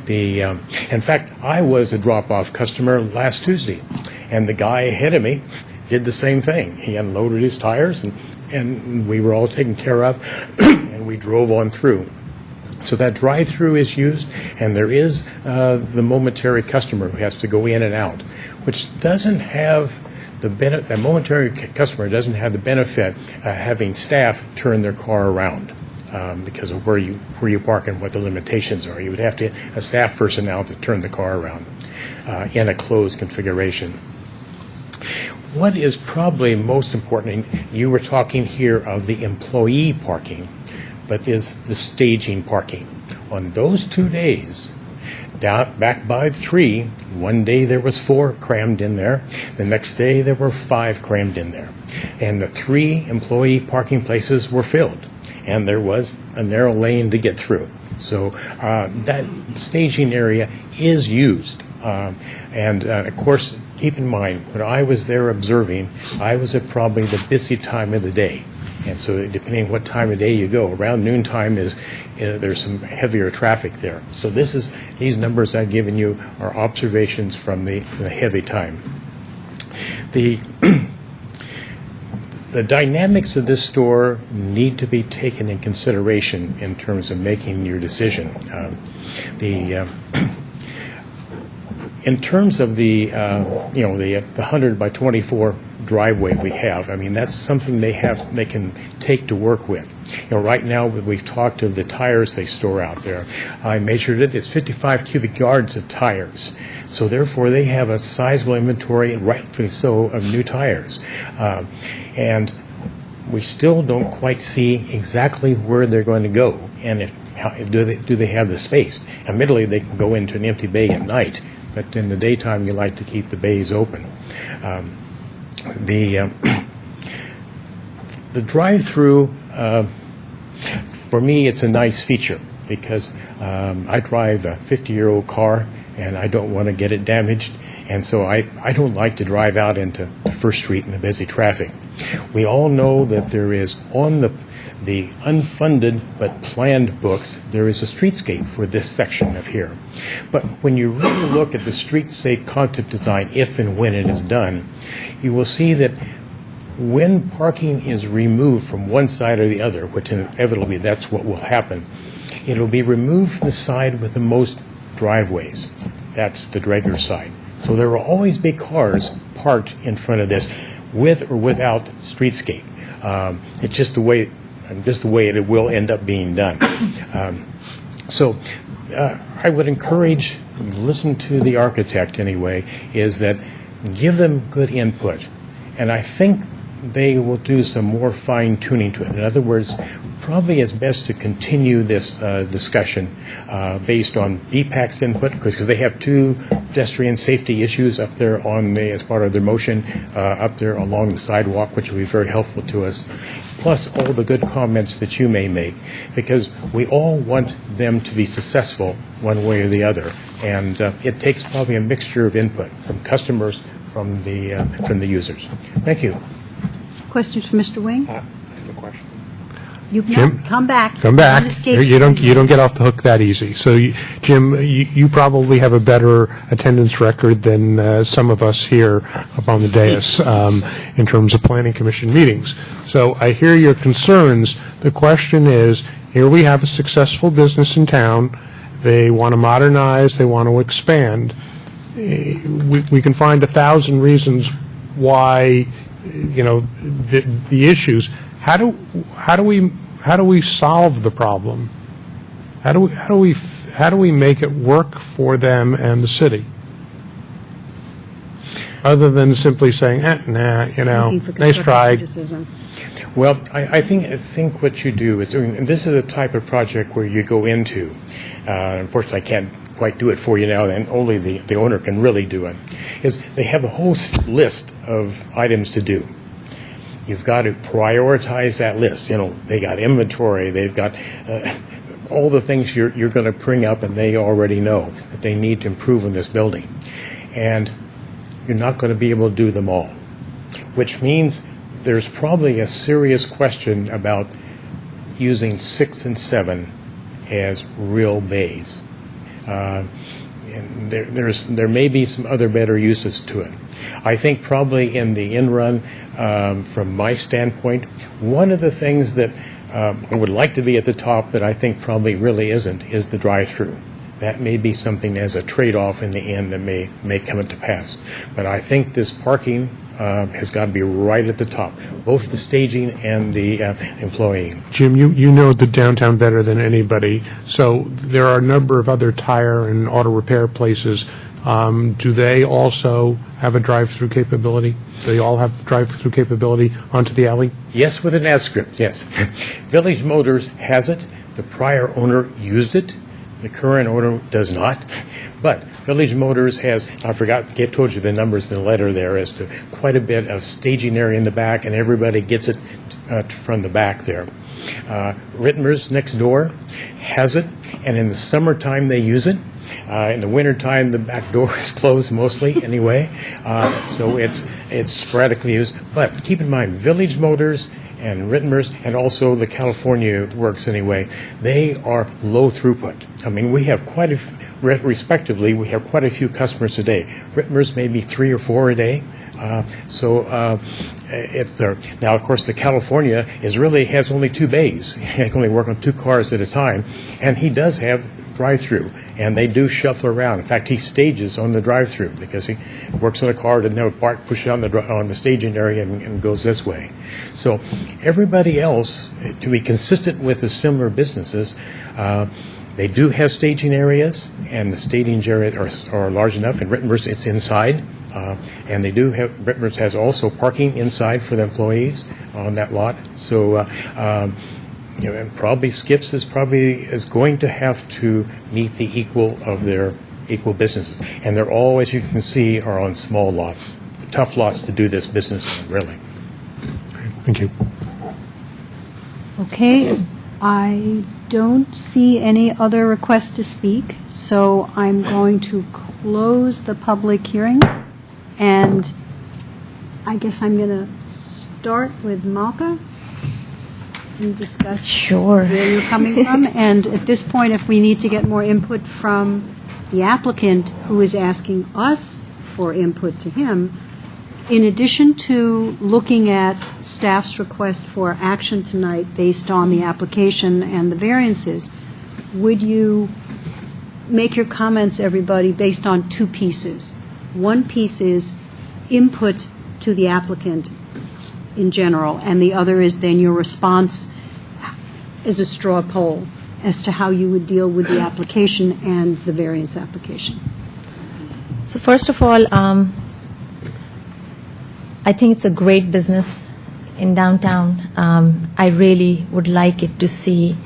In fact, I was a drop-off customer last Tuesday, and the guy ahead of me did the same thing. He unloaded his tires, and we were all taken care of, and we drove on through. So that drive-through is used, and there is the momentary customer who has to go in and out, which doesn't have the momentary customer doesn't have the benefit of having staff turn their car around because of where you park and what the limitations are. You would have to a staff person out to turn the car around in a closed configuration. What is probably most important, and you were talking here of the employee parking, but is the staging parking. On those 2 days, down back by the tree, one day there was 4 crammed in there. The next day there were 5 crammed in there. And the 3 employee parking places were filled. And there was a narrow lane to get through. So that staging area is used. Of course, keep in mind, when I was there observing, I was at probably the busy time of the day. And so depending on what time of day you go, around noontime there's some heavier traffic there. So these numbers I've given you are observations from the heavy time. The dynamics of this store need to be taken in consideration in terms of making your decision. In terms of the 100 by 24 driveway we have, I mean, that's something they can take to work with. Right now we've talked of the tires they store out there. I measured it. It's 55 cubic yards of tires. So therefore they have a sizable inventory, and rightfully so, of new tires. And we still don't quite see exactly where they're going to go, and do they have the space. Admittedly, they can go into an empty bay at night, but in the daytime you like to keep the bays open. The drive-through, for me, it's a nice feature because I drive a 50-year-old car and I don't want to get it damaged, and so I don't like to drive out into First Street in the busy traffic. We all know that there is on the unfunded but planned books, there is a streetscape for this section of here. But when you really look at the streetscape concept design, if and when it is done, you will see that when parking is removed from one side or the other, which inevitably that's what will happen, it will be removed from the side with the most driveways. That's the Draeger side. So there will always be cars parked in front of this, with or without streetscape. It's just the way it will end up being done. I would encourage, listen to the architect anyway, is that give them good input. And I think they will do some more fine tuning to it. In other words, probably it's best to continue this discussion based on BPAC's input, because they have 2 pedestrian safety issues up there as part of their motion up there along the sidewalk, which will be very helpful to us, plus all the good comments that you may make, because we all want them to be successful one way or the other. And it takes probably a mixture of input from customers, from the users. Thank you. Questions for Mr. Wing? I have a question. You Jim? come back. Come back. Don't escape You don't easily. get off the hook that easy. So, Jim, you probably have a better attendance record than some of us here up on the dais in terms of planning commission meetings. So I hear your concerns. The question is, here we have a successful business in town. They want to modernize. They want to expand. We can find 1,000 reasons why, the issues. How do we solve the problem? How do we make it work for them and the city? Other than simply saying, nah, Looking for nice constructive try. criticism. Well, I think what you do is, and this is a type of project where you go into, unfortunately I can't quite do it for you now, and only the owner can really do it, is they have a whole list of items to do. You've got to prioritize that list. They got inventory, they've got all the things you're going to bring up, and they already know that they need to improve in this building. And you're not going to be able to do them all, which means there's probably a serious question about using 6 and 7 as real bays. And there may be some other better uses to it. I think probably in the in run, from my standpoint, one of the things that I would like to be at the top that I think probably really isn't is the drive-through. That may be something as a trade-off in the end that may come into pass. But I think this parking has got to be right at the top, both the staging and the employee. Jim, you know the downtown better than anybody. So there are a number of other tire and auto repair places. Do they also have a drive-through capability? Do they all have drive-through capability onto the alley? Yes, with an ad script, yes. Village Motors has it. The prior owner used it. The current owner does not. But Village Motors has, I told you the numbers in the letter there, as to quite a bit of staging area in the back, and everybody gets it from the back there. Rittmer's next door has it, and in the summertime they use it. In the wintertime, the back door is closed mostly anyway, so it's sporadically used. But keep in mind, Village Motors and Rittmer's, and also the California Works anyway, they are low throughput. I mean, we have respectively, we have quite a few customers a day. Rittmer's maybe 3 or 4 a day. It's there. Now, of course, the California has only 2 bays. He can only work on 2 cars at a time, and he does have drive-through, and they do shuffle around. In fact, he stages on the drive-through because he works on a car, doesn't have a part, push it on the staging area and goes this way. So everybody else, to be consistent with the similar businesses, they do have staging areas, and the staging areas are large enough. In Rittmer's, it's inside, and they do have, Rittmer's has also parking inside for the employees on that lot. So. And probably Skips is going to have to meet the equal of their equal businesses. And they're all, as you can see, are on small lots. Tough lots to do this business on, really. Thank you. Okay, I don't see any other requests to speak, so I'm going to close the public hearing, and I guess I'm going to start with Malka and discuss Sure. where you're coming from. And at this point, if we need to get more input from the applicant who is asking us for input to him, in addition to looking at staff's request for action tonight based on the application and the variances, would you make your comments, everybody, based on 2 pieces? One piece is input to the applicant in general, and the other is then your response as a straw poll as to how you would deal with the application and the variance application. So first of all, I think it's a great business in downtown. I really would like it to see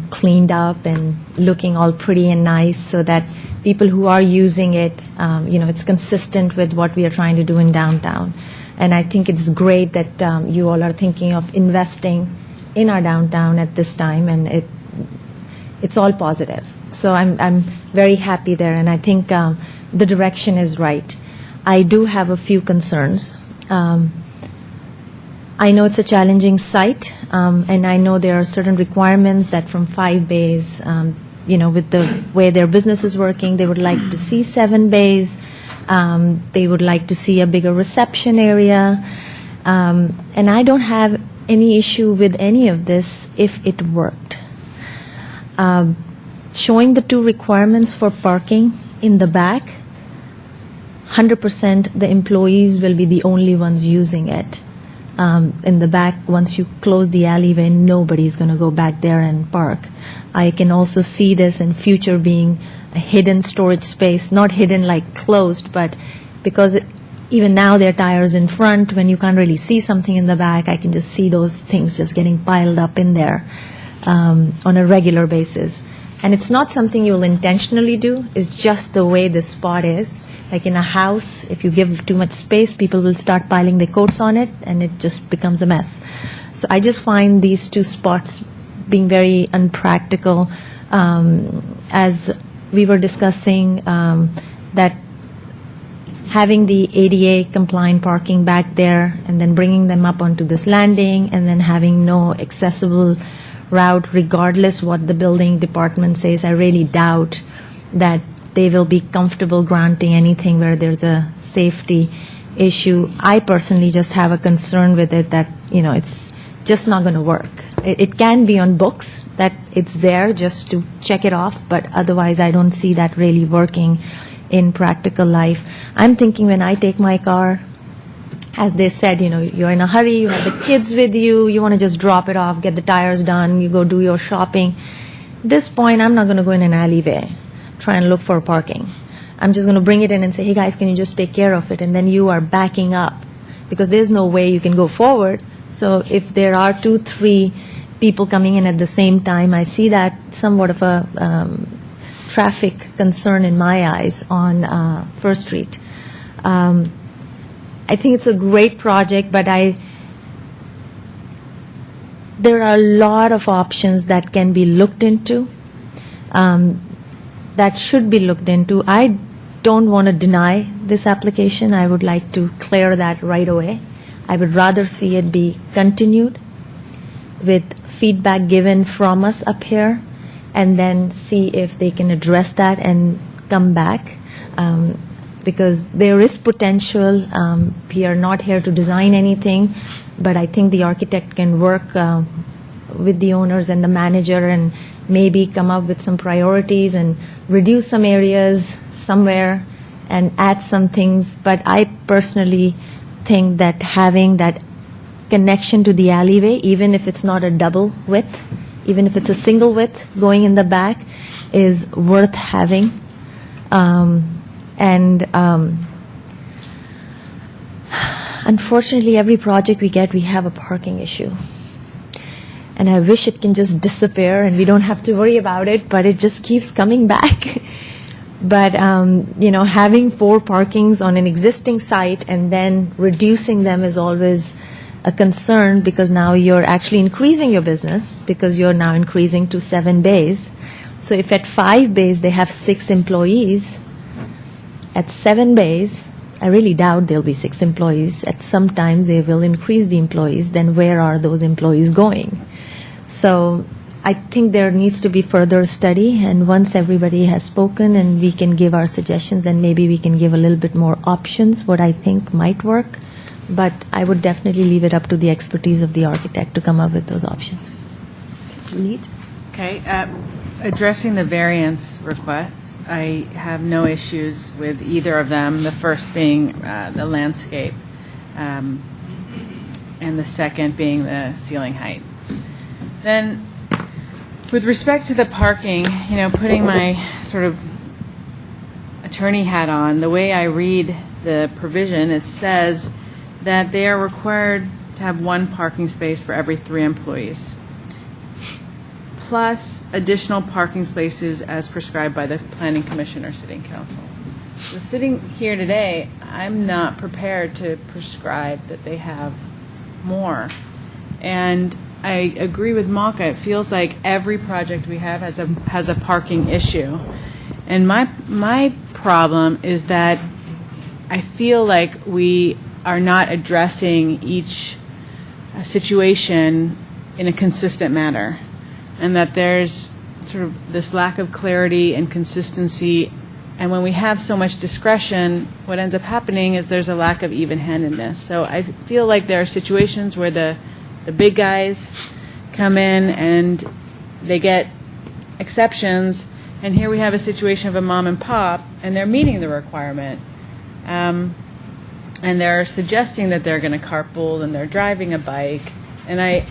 cleaned up and looking all pretty and nice so that people who are using it, it's consistent with what we are trying to do in downtown. And I think it's great that you all are thinking of investing in our downtown at this time, and it's all positive. So I'm very happy there, and I think the direction is right. I do have a few concerns. I know it's a challenging site, and I know there are certain requirements that from 5 bays, with the way their business is working, they would like to see 7 bays. They would like to see a bigger reception area. And I don't have any issue with any of this if it worked. Showing the 2 requirements for parking in the back, 100% the employees will be the only ones using it. In the back, once you close the alleyway, nobody's going to go back there and park. I can also see this in future being a hidden storage space, not hidden like closed, but because even now there are tires in front, when you can't really see something in the back, I can just see those things just getting piled up in there on a regular basis. And it's not something you'll intentionally do, it's just the way this spot is. Like in a house, if you give too much space, people will start piling their coats on it, and it just becomes a mess. So I just find these 2 spots being very unpractical. As we were discussing, that having the ADA compliant parking back there and then bringing them up onto this landing and then having no accessible route regardless what the building department says, I really doubt that they will be comfortable granting anything where there's a safety issue. I personally just have a concern with it that, it's just not going to work. It can be on books that it's there just to check it off, but otherwise I don't see that really working in practical life. I'm thinking when I take my car, as they said, you're in a hurry, you have the kids with you, you want to just drop it off, get the tires done, you go do your shopping. At this point, I'm not going to go in an alleyway, try and look for parking. I'm just going to bring it in and say, hey guys, can you just take care of it? And then you are backing up because there's no way you can go forward. So if there are 2, 3 people coming in at the same time, I see that somewhat of a traffic concern in my eyes on First Street. I think it's a great project, but there are a lot of options that can be looked into, that should be looked into. I don't want to deny this application. I would like to clear that right away. I would rather see it be continued with feedback given from us up here and then see if they can address that and come back. Because there is potential. We are not here to design anything, but I think the architect can work with the owners and the manager and maybe come up with some priorities and reduce some areas somewhere and add some things. But I personally think that having that connection to the alleyway, even if it's not a double width, even if it's a single width going in the back, is worth having. Unfortunately, every project we get, we have a parking issue. And I wish it can just disappear and we don't have to worry about it, but it just keeps coming back. But, having 4 parkings on an existing site and then reducing them is always a concern because now you're actually increasing your business because you're now increasing to 7 bays. So if at 5 bays they have 6 employees, at 7 bays, I really doubt there'll be 6 employees. At some times they will increase the employees. Then where are those employees going? So I think there needs to be further study. And once everybody has spoken and we can give our suggestions, then maybe we can give a little bit more options, what I think might work. But I would definitely leave it up to the expertise of the architect to come up with those options. Neat. Okay. Addressing the variance requests, I have no issues with either of them, the first being the landscape and the second being the ceiling height. Then, with respect to the parking, putting my sort of attorney hat on, the way I read the provision, it says that they are required to to have 1 parking space for every 3 employees, plus additional parking spaces as prescribed by the Planning Commission or City Council. So sitting here today, I'm not prepared to prescribe that they have more. And I agree with Malka. It feels like every project we have has a parking issue. And my problem is that I feel like we are not addressing each situation in a consistent manner, and that there's sort of this lack of clarity and consistency. And when we have so much discretion, what ends up happening is there's a lack of even-handedness. So I feel like there are situations where the big guys come in and they get exceptions, and here we have a situation of a mom and pop, and they're meeting the requirement. And they're suggesting that they're going to carpool and they're driving a bike. And I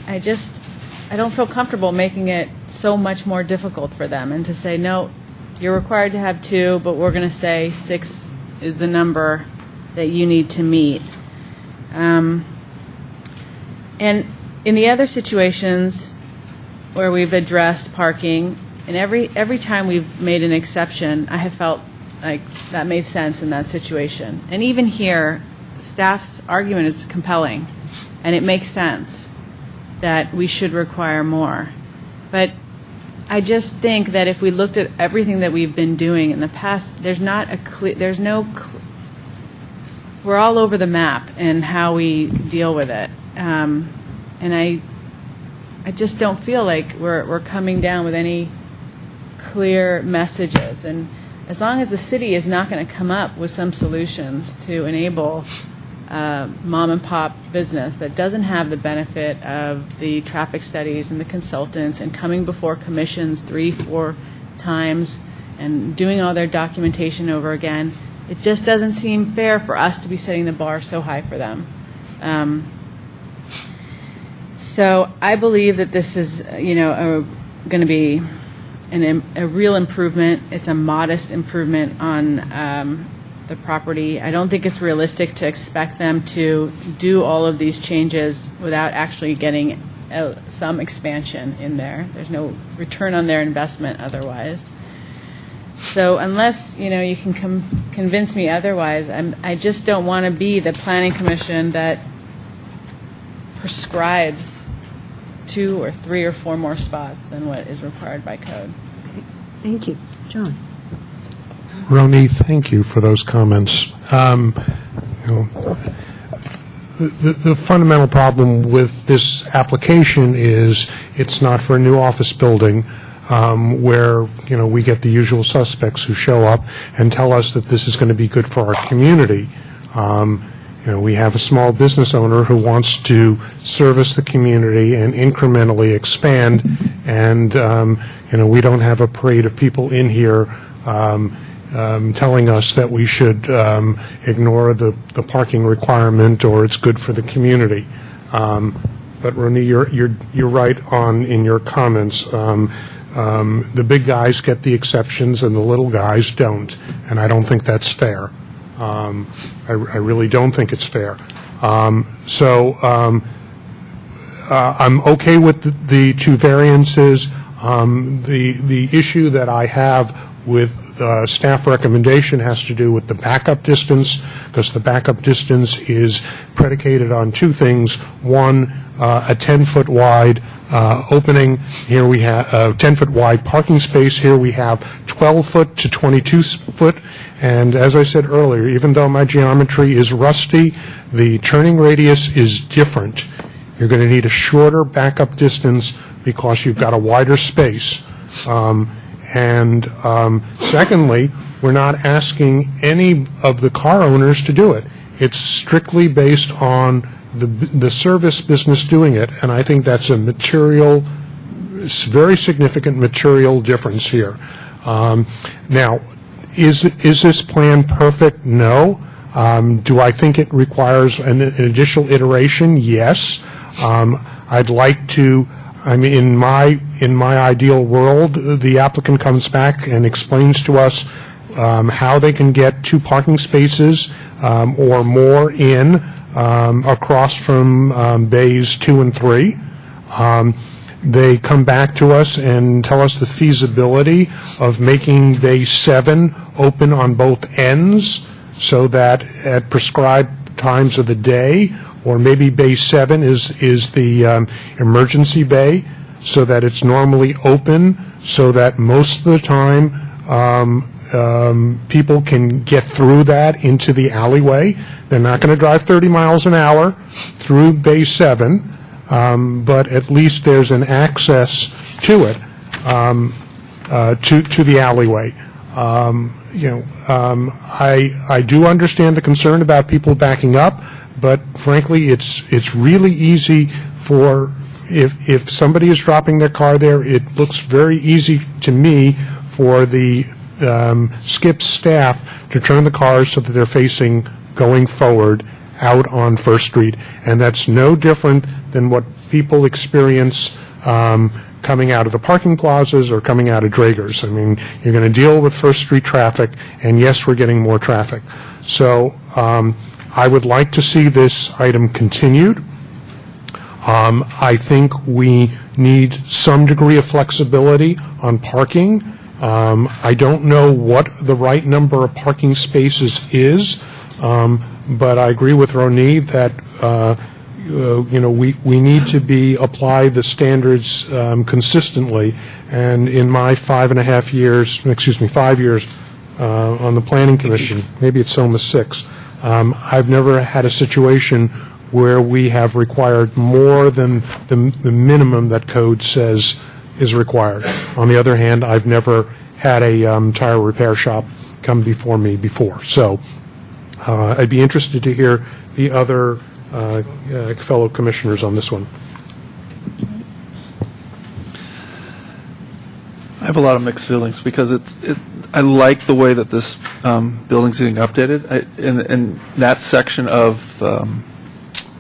don't feel comfortable making it so much more difficult for them and to say, no, you're required to have 2, but we're going to say 6 is the number that you need to meet. And in the other situations where we've addressed parking, and every time we've made an exception, I have felt like that made sense in that situation. And even here, staff's argument is compelling, and it makes sense that we should require more. But I just think that if we looked at everything that we've been doing in the past, we're all over the map in how we deal with it. And I just don't feel like we're coming down with any clear messages. And as long as the city is not going to come up with some solutions to enable mom and pop business that doesn't have the benefit of the traffic studies and the consultants and coming before commissions 3-4 times and doing all their documentation over again, it just doesn't seem fair for us to be setting the bar so high for them. So I believe that this is, going to be a real improvement. It's a modest improvement on the property. I don't think it's realistic to expect them to do all of these changes without actually getting some expansion in there. There's no return on their investment otherwise. So unless you can convince me otherwise, I just don't want to be the Planning Commission that prescribes 2 or 3 or 4 more spots than what is required by code. Thank you. John? Roni, thank you for those comments. The fundamental problem with this application is it's not for a new office building where, we get the usual suspects who show up and tell us that this is going to be good for our community. We have a small business owner who wants to service the community and incrementally expand, and, we don't have a parade of people in here telling us that we should ignore the parking requirement or it's good for the community. But Roni, you're right on in your comments. The big guys get the exceptions and the little guys don't, and I don't think that's fair. I really don't think it's fair. So I'm okay with the 2 variances. The issue that I have with staff recommendation has to do with the backup distance, because the backup distance is predicated on 2 things. One, a 10-foot wide opening. Here we have a 10-foot wide parking space. Here we have 12-foot to 22-foot. And as I said earlier, even though my geometry is rusty, the turning radius is different. You're going to need a shorter backup distance because you've got a wider space. And secondly, we're not asking any of the car owners to do it. It's strictly based on the service business doing it, and I think that's a very significant material difference here. Now, is this plan perfect? No. Do I think it requires an additional iteration? Yes. I'd like to. In my ideal world, the applicant comes back and explains to us how they can get 2 parking spaces or more in across from bays 2 and 3. They come back to us and tell us the feasibility of making Bay 7 open on both ends so that at prescribed times of the day, or maybe Bay 7 is the emergency bay, so that it's normally open, so that most of the time people can get through that into the alleyway. They're not going to drive 30 miles an hour through Bay 7, but at least there's an access to it, to the alleyway. I do understand the concern about people backing up, but frankly, it's really easy for, if somebody is dropping their car there, it looks very easy to me for the Skip staff to turn the cars so that they're facing going forward out on First Street. And that's no different than what people experience coming out of the parking plazas or coming out of Drager's. I mean, you're going to deal with First Street traffic, and yes, we're getting more traffic. So I would like to see this item continued. I think we need some degree of flexibility on parking. I don't know what the right number of parking spaces is, but I agree with Ronnie that we need to apply the standards consistently. And in my 5 years on the Planning Commission, maybe it's almost 6, I've never had a situation where we have required more than the minimum that code says is required. On the other hand, I've never had a tire repair shop come before me before. So I'd be interested to hear the other fellow commissioners on this one. I have a lot of mixed feelings because I like the way that this building's getting updated. In that section of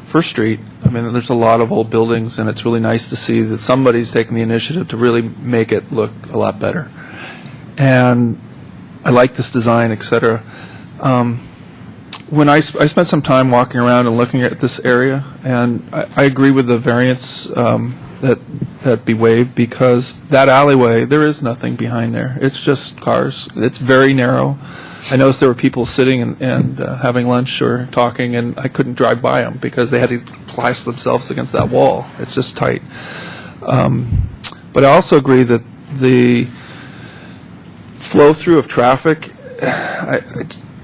First Street, I mean, there's a lot of old buildings, and it's really nice to see that somebody's taking the initiative to really make it look a lot better. And I like this design, et cetera. When I spent some time walking around and looking at this area, and I agree with the variance that be waived, because that alleyway, there is nothing behind there. It's just cars. It's very narrow. I noticed there were people sitting and having lunch or talking, and I couldn't drive by them because they had to place themselves against that wall. It's just tight. But I also agree that the flow through of traffic,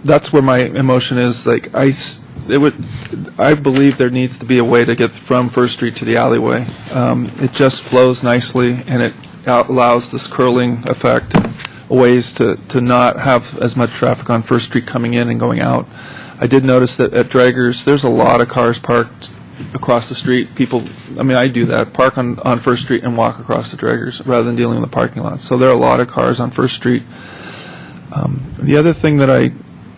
that's where my emotion is. Like I believe there needs to be a way to get from First Street to the alleyway. It just flows nicely, and it allows this curling effect, ways to not have as much traffic on First Street coming in and going out. I did notice that at Drager's, there's a lot of cars parked across the street. People, I mean, I do that, park on First Street and walk across the Drager's rather than dealing with the parking lot. So there are a lot of cars on First Street. The other thing that I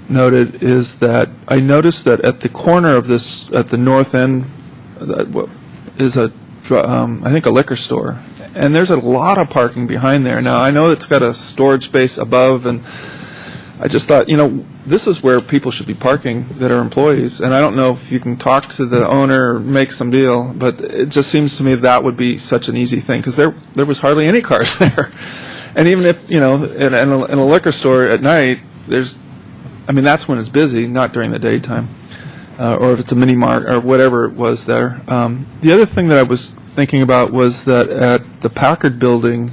noted is that I noticed that at the corner of this, at the north end, is I think a liquor store, and there's a lot of parking behind there. Now I know it's got a storage space above, and I just thought, this is where people should be parking that are employees, and I don't know if you can talk to the owner or make some deal, but it just seems to me that would be such an easy thing, because there was hardly any cars there. And even if, in a liquor store at night, that's when it's busy, not during the daytime, or if it's a mini mart or whatever it was there. The other thing that I was thinking about was that at the Packard building,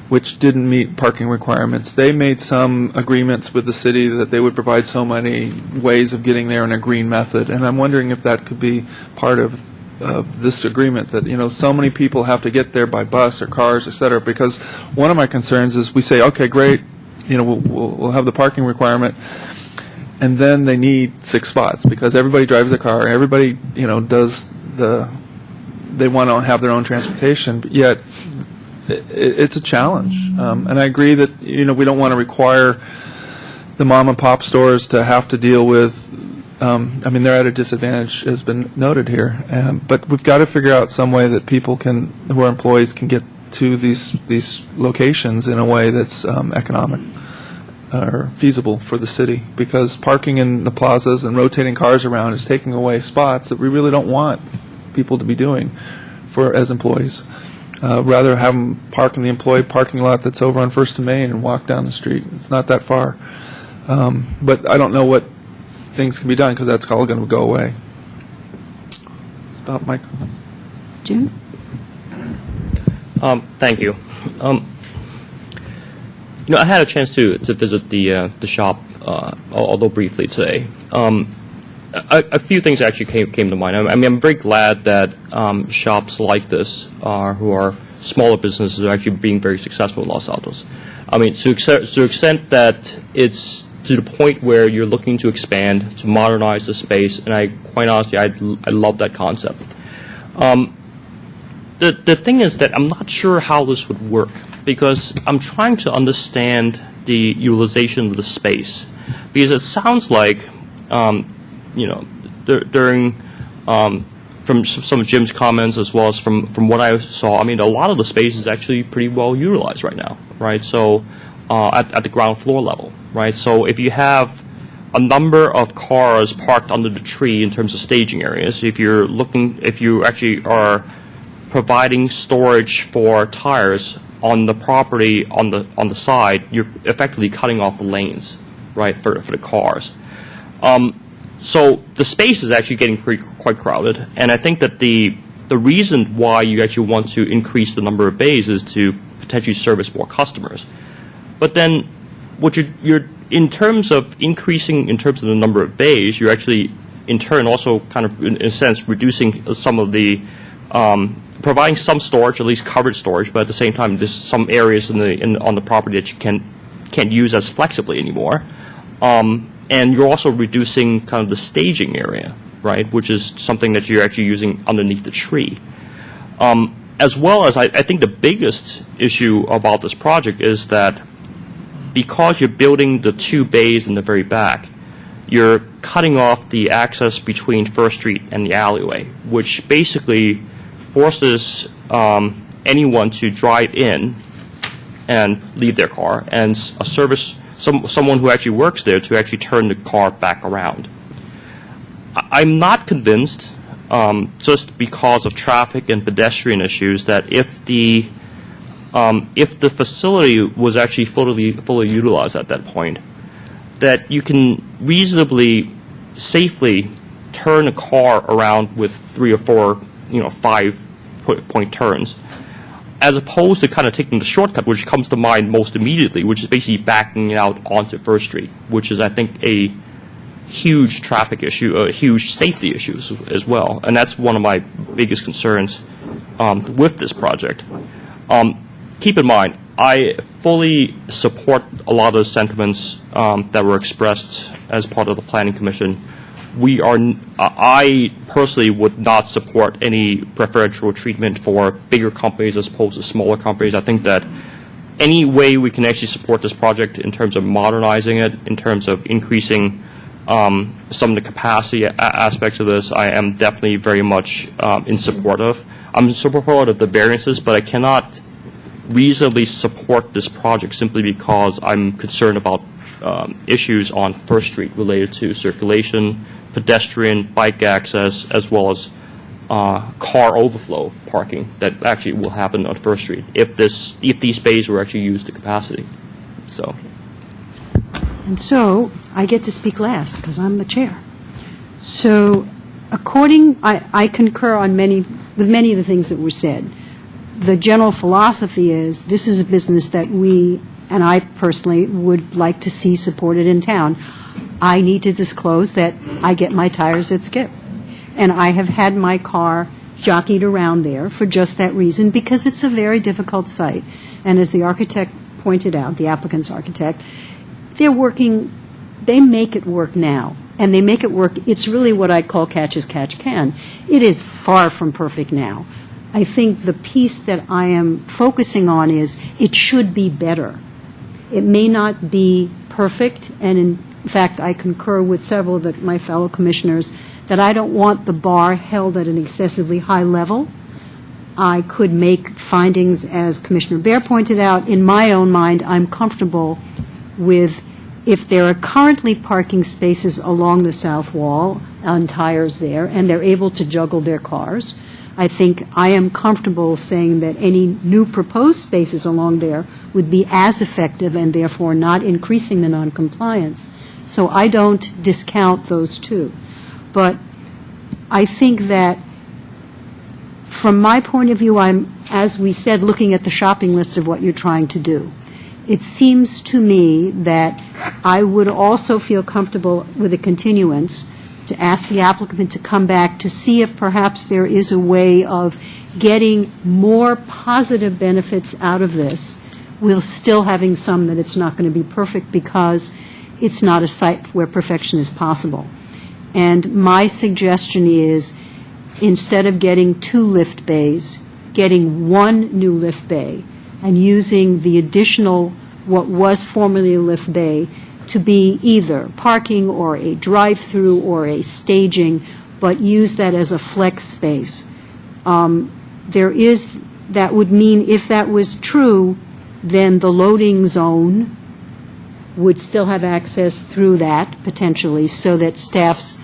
which didn't meet parking requirements, they made some agreements with the city that they would provide so many ways of getting there in a green method. And I'm wondering if that could be part of this agreement, that so many people have to get there by bus or cars, et cetera. Because one of my concerns is we say, okay, great, we'll have the parking requirement, and then they need 6 spots because everybody drives a car, everybody they want to have their own transportation, but yet it's a challenge. And I agree that we don't want to require the mom and pop stores to have to deal with. They're at a disadvantage, has been noted here. But we've got to figure out some way that people who are employees can get to these locations in a way that's economic. are feasible for the city, because parking in the plazas and rotating cars around is taking away spots that we really don't want people to be doing as employees. Rather have them park in the employee parking lot that's over on First and Main and walk down the street. It's not that far. But I don't know what things can be done, because that's all going to go away. That's about my comments. Jim? Thank you. I had a chance to visit the shop, although briefly today. A few things actually came to mind. I mean, I'm very glad that shops like this, who are smaller businesses, are actually being very successful in Los Altos. I mean, to the extent that it's to the point where you're looking to expand, to modernize the space, and quite honestly, I love that concept. The thing is that I'm not sure how this would work, because I'm trying to understand the utilization of the space, because it sounds like, during from some of Jim's comments, as well as from what I saw, I mean, a lot of the space is actually pretty well utilized right now, right? So at the ground floor level, right? So if you have a number of cars parked under the tree in terms of staging areas, if you actually are providing storage for tires on the property on the side, you're effectively cutting off the lanes, right, for the cars. So the space is actually getting quite crowded, and I think that the reason why you actually want to increase the number of bays is to potentially service more customers. But then, what you're in terms of increasing in terms of the number of bays, you're actually in turn also kind of in a sense reducing some of the providing some storage, at least covered storage, but at the same time, there's some areas on the property that you can't use as flexibly anymore. And you're also reducing kind of the staging area, right, which is something that you're actually using underneath the tree. As well as I think the biggest issue about this project is that because you're building the 2 bays in the very back, you're cutting off the access between First Street and the alleyway, which basically forces anyone to drive in and leave their car, and a service someone who actually works there to actually turn the car back around. I'm not convinced, just because of traffic and pedestrian issues, that if the facility was actually fully utilized at that point, that you can reasonably, safely turn a car around with 3 or 4, 5-point turns, as opposed to kind of taking the shortcut, which comes to mind most immediately, which is basically backing out onto First Street, which is, I think, a huge traffic issue, a huge safety issue as well. And that's one of my biggest concerns with this project. Keep in mind, I fully support a lot of the sentiments that were expressed as part of the Planning Commission. I personally would not support any preferential treatment for bigger companies as opposed to smaller companies. I think that any way we can actually support this project in terms of modernizing it, in terms of increasing some of the capacity aspects of this, I am definitely very much in support of. I'm in support of the variances, but I cannot reasonably support this project simply because I'm concerned about issues on First Street related to circulation, pedestrian, bike access, as well as car overflow parking that actually will happen on First Street if these bays were actually used to capacity. So. And so I get to speak last because I'm the chair. So I concur on with many of the things that were said. The general philosophy is this is a business that we, and I personally, would like to see supported in town. I need to disclose that I get my tires at Skip. And I have had my car jockeyed around there for just that reason, because it's a very difficult site. And as the architect pointed out, the applicant's architect, they make it work now. And they make it work, it's really what I call catch as catch can. It is far from perfect now. I think the piece that I am focusing on is it should be better. It may not be perfect, and in fact, I concur with several of my fellow commissioners that I don't want the bar held at an excessively high level. I could make findings, as Commissioner Bear pointed out. In my own mind, I'm comfortable with if there are currently parking spaces along the south wall on tires there, and they're able to juggle their cars, I think I am comfortable saying that any new proposed spaces along there would be as effective and therefore not increasing the noncompliance. So I don't discount those two. But I think that from my point of view, I'm, as we said, looking at the shopping list of what you're trying to do. It seems to me that I would also feel comfortable with a continuance to ask the applicant to come back to see if perhaps there is a way of getting more positive benefits out of this, while still having some that it's not going to be perfect because it's not a site where perfection is possible. And my suggestion is, instead of getting 2 lift bays, getting 1 new lift bay and using the additional, what was formerly a lift bay, to be either parking or a drive-through or a staging, but use that as a flex space. That would mean, if that was true, then the loading zone would still have access through that, potentially, so that staff's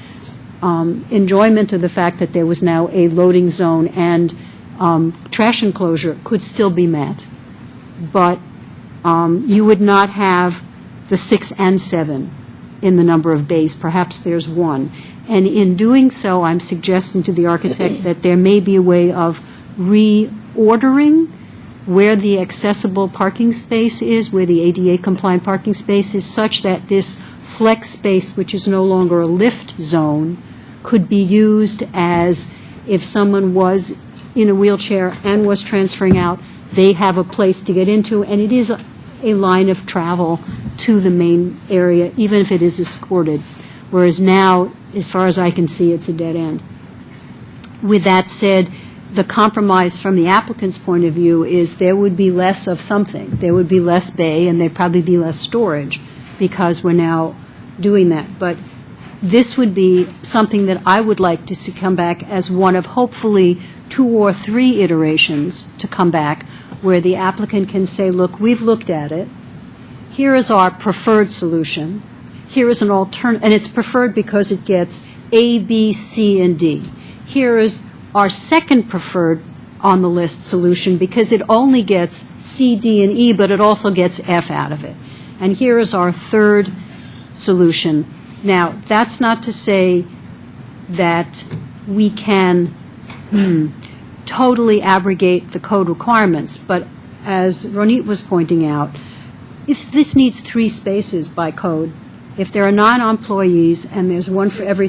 enjoyment of the fact that there was now a loading zone and trash enclosure could still be met. But you would not have the 6 and 7 in the number of bays. Perhaps there's 1. And in doing so, I'm suggesting to the architect that there may be a way of reordering where the accessible parking space is, where the ADA-compliant parking space is, such that this flex space, which is no longer a lift zone, could be used as, if someone was in a wheelchair and was transferring out, they have a place to get into, and it is a line of travel to the main area, even if it is escorted, whereas now, as far as I can see, it's a dead end. With that said, the compromise from the applicant's point of view is there would be less of something. There would be less bay, and there'd probably be less storage, because we're now doing that. But this would be something that I would like to see come back as one of hopefully 2 or 3 iterations to come back, where the applicant can say, look, we've looked at it. Here is our preferred solution. Here is an alternative, and it's preferred because it gets A, B, C, and D. Here is our second preferred on the list solution because it only gets C, D, and E, but it also gets F out of it. And here is our third solution. Now, that's not to say that we can totally abrogate the code requirements, but as Ronit was pointing out, if this needs 3 spaces by code, if there are 9 employees and there's 1 for every,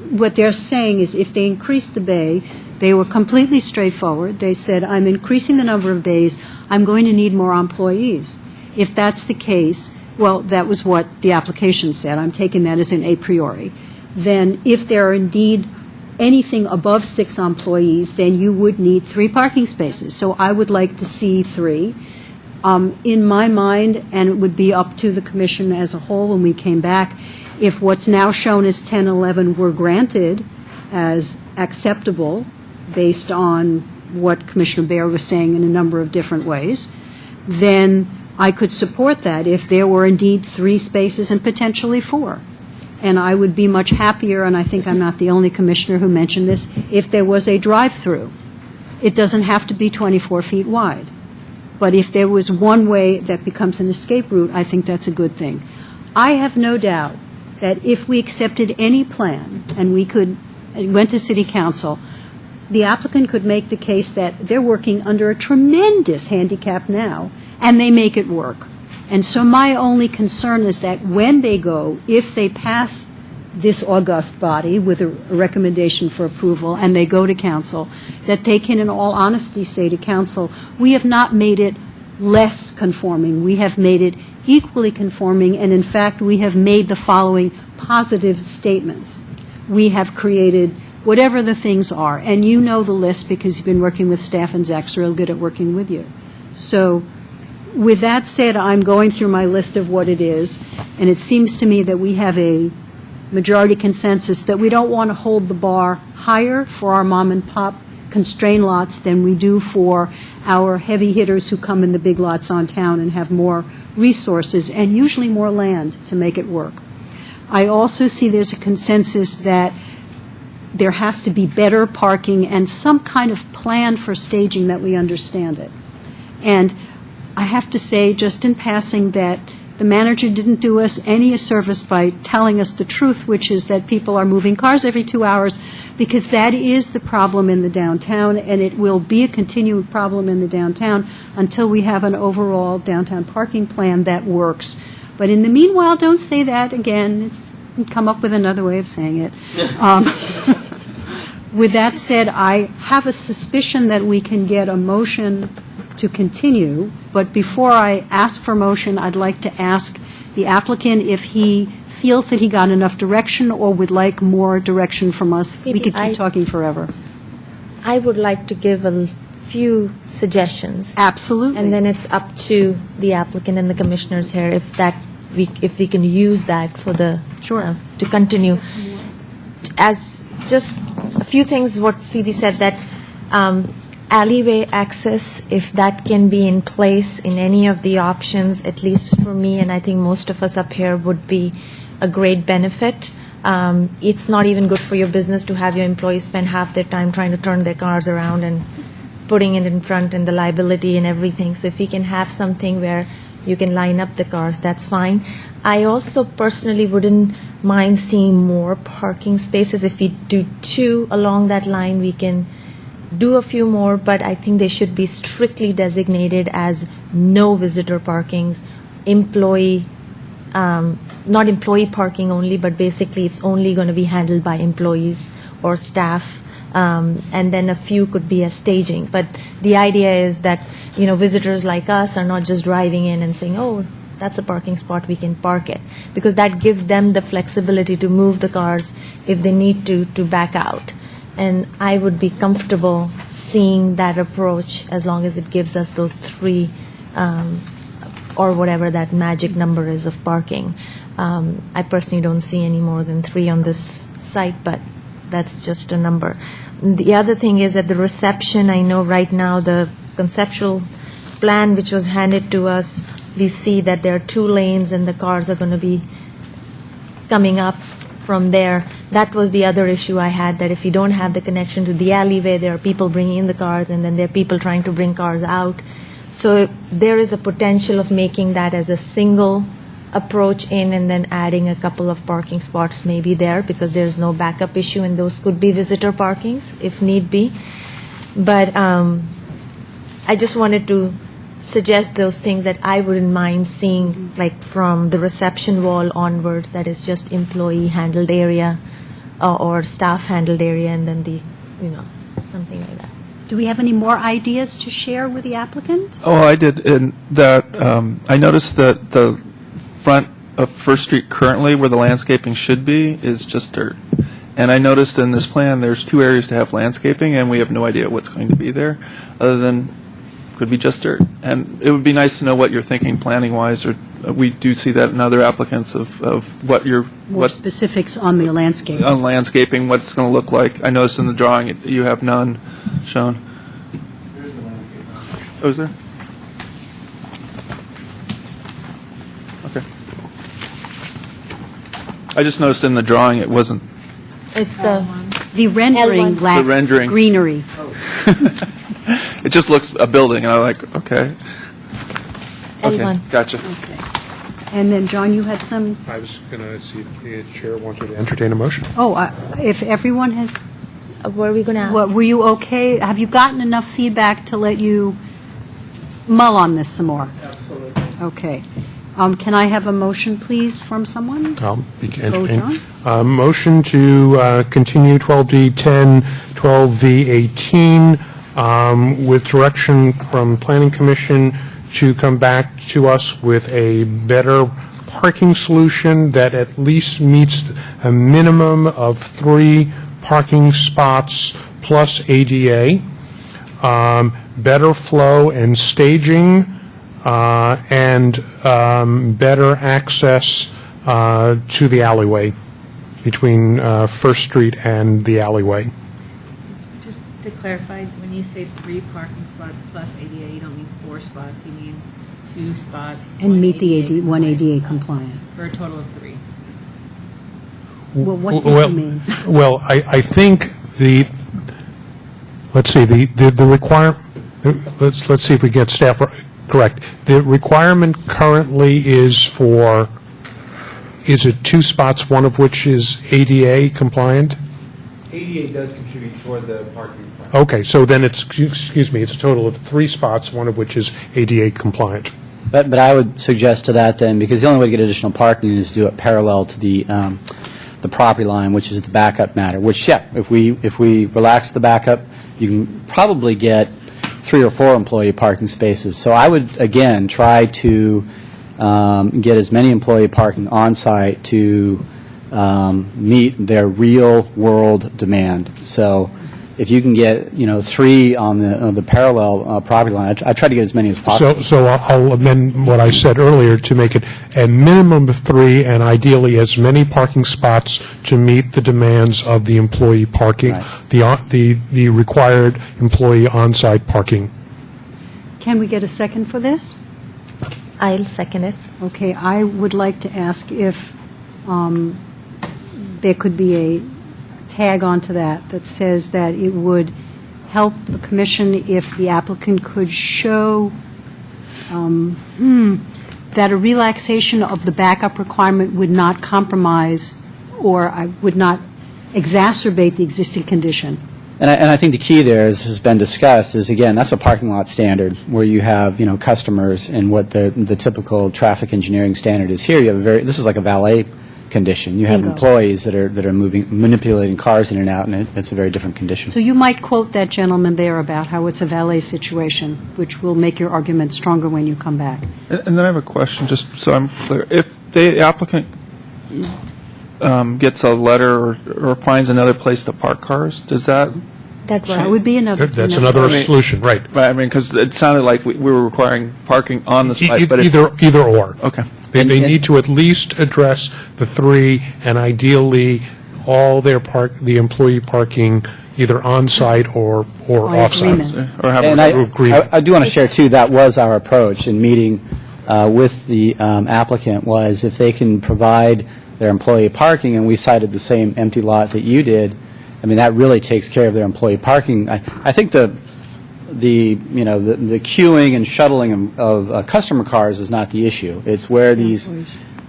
what they're saying is if they increase the bay, they were completely straightforward. They said, I'm increasing the number of bays, I'm going to need more employees. If that's the case, well, that was what the application said. I'm taking that as an a priori. Then if there are indeed anything above 6 employees, then you would need 3 parking spaces. So I would like to see 3. In my mind, and it would be up to the commission as a whole when we came back, if what's now shown as 10, 11 were granted as acceptable based on what Commissioner Baer was saying in a number of different ways, then I could support that if there were indeed 3 spaces and potentially 4. And I would be much happier, and I think I'm not the only commissioner who mentioned this, if there was a drive-through. It doesn't have to be 24 feet wide. But if there was one way that becomes an escape route, I think that's a good thing. I have no doubt that if we accepted any plan and went to City Council, the applicant could make the case that they're working under a tremendous handicap now, and they make it work. And so my only concern is that when they go, if they pass this august body with a recommendation for approval and they go to council, that they can in all honesty say to council, we have not made it less conforming, we have made it equally conforming, and in fact we have made the following positive statements. We have created whatever the things are, and you know the list because you've been working with staff, and Zach's real good at working with you. So with that said, I'm going through my list of what it is, and it seems to me that we have a majority consensus that we don't want to hold the bar higher for our mom and pop constrained lots than we do for our heavy hitters who come in the big lots on town and have more resources and usually more land to make it work. I also see there's a consensus that there has to be better parking and some kind of plan for staging that we understand it. And I have to say, just in passing, that the manager didn't do us any service by telling us the truth, which is that people are moving cars every 2 hours, because that is the problem in the downtown, and it will be a continuing problem in the downtown until we have an overall downtown parking plan that works. But in the meanwhile, don't say that again. Come up with another way of saying it. With that said, I have a suspicion that we can get a motion to continue, but before I ask for motion, I'd like to ask the applicant if he feels that he got enough direction or would like more direction from us. We could keep talking forever. I would like to give a few suggestions. Absolutely. And then it's up to the applicant and the commissioners here if we can use that for the Sure. to continue. As just a few things, what Phoebe said, that alleyway access, if that can be in place in any of the options, at least for me, and I think most of us up here, would be a great benefit. It's not even good for your business to have your employees spend half their time trying to turn their cars around and putting it in front and the liability and everything. So if we can have something where you can line up the cars, that's fine. I also personally wouldn't mind seeing more parking spaces. If we do 2 along that line, we can do a few more, but I think they should be strictly designated as no visitor parkings, employee, not employee parking only, but basically it's only going to be handled by employees or staff, and then a few could be as staging. But the idea is that, visitors like us are not just driving in and saying, oh, that's a parking spot, we can park it, because that gives them the flexibility to move the cars if they need to back out. And I would be comfortable seeing that approach as long as it gives us those 3 or whatever that magic number is of parking. I personally don't see any more than 3 on this site, but that's just a number. The other thing is at the reception, I know right now the conceptual plan which was handed to us, we see that there are 2 lanes and the cars are going to be coming up from there. That was the other issue I had, that if you don't have the connection to the alleyway, there are people bringing in the cars and then there are people trying to bring cars out. So there is a potential of making that as a single approach in and then adding a couple of parking spots maybe there, because there's no backup issue and those could be visitor parkings if need be. But I just wanted to suggest those things that I wouldn't mind seeing, like from the reception wall onwards, that is just employee handled area or staff handled area, and then something like that. Do we have any more ideas to share with the applicant? Oh, I did. In that, I noticed that the front of First Street currently, where the landscaping should be, is just dirt. And I noticed in this plan, there's 2 areas to have landscaping, and we have no idea what's going to be there, other than could be just dirt. And it would be nice to know what you're thinking planning-wise, or we do see that in other applicants of what you're... More specifics on the landscape. On landscaping, what it's going to look like. I noticed in the drawing, you have none shown. Here's the landscape. Oh, is there? Okay. I just noticed in the drawing, it wasn't... It's The rendering L1. lacks The rendering. greenery. It just looks a building, and I'm like, okay. Okay, L1. gotcha. Okay. And then, John, you had some, I was going to see if the chair wanted to entertain a motion. if everyone has, Were we going to ask? were you okay? Have you gotten enough feedback to let you mull on this some more? Absolutely. Okay. Can I have a motion, please, from someone? You can Go, entertain. John. Motion to continue 12D10, 12V18, with direction from Planning Commission to come back to us with a better parking solution that at least meets a minimum of 3 parking spots plus ADA, better flow and staging, and better access to the alleyway between First Street and the alleyway. To clarify, when you say 3 parking spots plus ADA, you don't mean 4 spots, you mean 2 spots. And meet the one ADA compliant compliant. spot, for a total of 3. Well, what did you mean? Well, I think let's see, the requirement, let's see if we get staff correct. The requirement currently is it 2 spots, one of which is ADA compliant? ADA does contribute toward the parking requirement. Okay, so then it's a total of 3 spots, one of which is ADA compliant. But I would suggest to that then, because the only way to get additional parking is to do it parallel to the property line, which is the backup matter, which, yeah, if we relax the backup, you can probably get 3 or 4 employee parking spaces. So I would, again, try to get as many employee parking on-site to meet their real-world demand. So if you can get, 3 on the parallel property line, I try to get as many as possible. So I'll amend what I said earlier to make it a minimum of 3 and ideally as many parking spots to meet the demands of the employee parking, Right. the required employee on-site parking. Can we get a second for this? I'll second it. Okay, I would like to ask if there could be a tag onto that says that it would help the commission if the applicant could show that a relaxation of the backup requirement would not compromise or would not exacerbate the existing condition. And I think the key there, as has been discussed, is, again, that's a parking lot standard where you have, customers and what the typical traffic engineering standard is. Here, you have this is like a valet condition. You have Bingo. employees that are manipulating cars in and out, and it's a very different condition. So you might quote that gentleman there about how it's a valet situation, which will make your argument stronger when you come back. And then I have a question, just so I'm clear. If the applicant gets a letter or finds another place to park cars, does that? That works. That would be another. That's another solution, right. I mean, because it sounded like we were requiring parking on the site, but if, Either or. okay. They need to at least address the 3, and ideally, all the employee parking either on-site or off-site. agreement. Or have And a I do want to share, too, that was our approach in meeting with the applicant, was if they can provide their employee parking, and we cited the same empty lot that you did, I mean, that really takes care of their employee parking. I think the queuing and shuttling of customer cars is not the issue. It's where these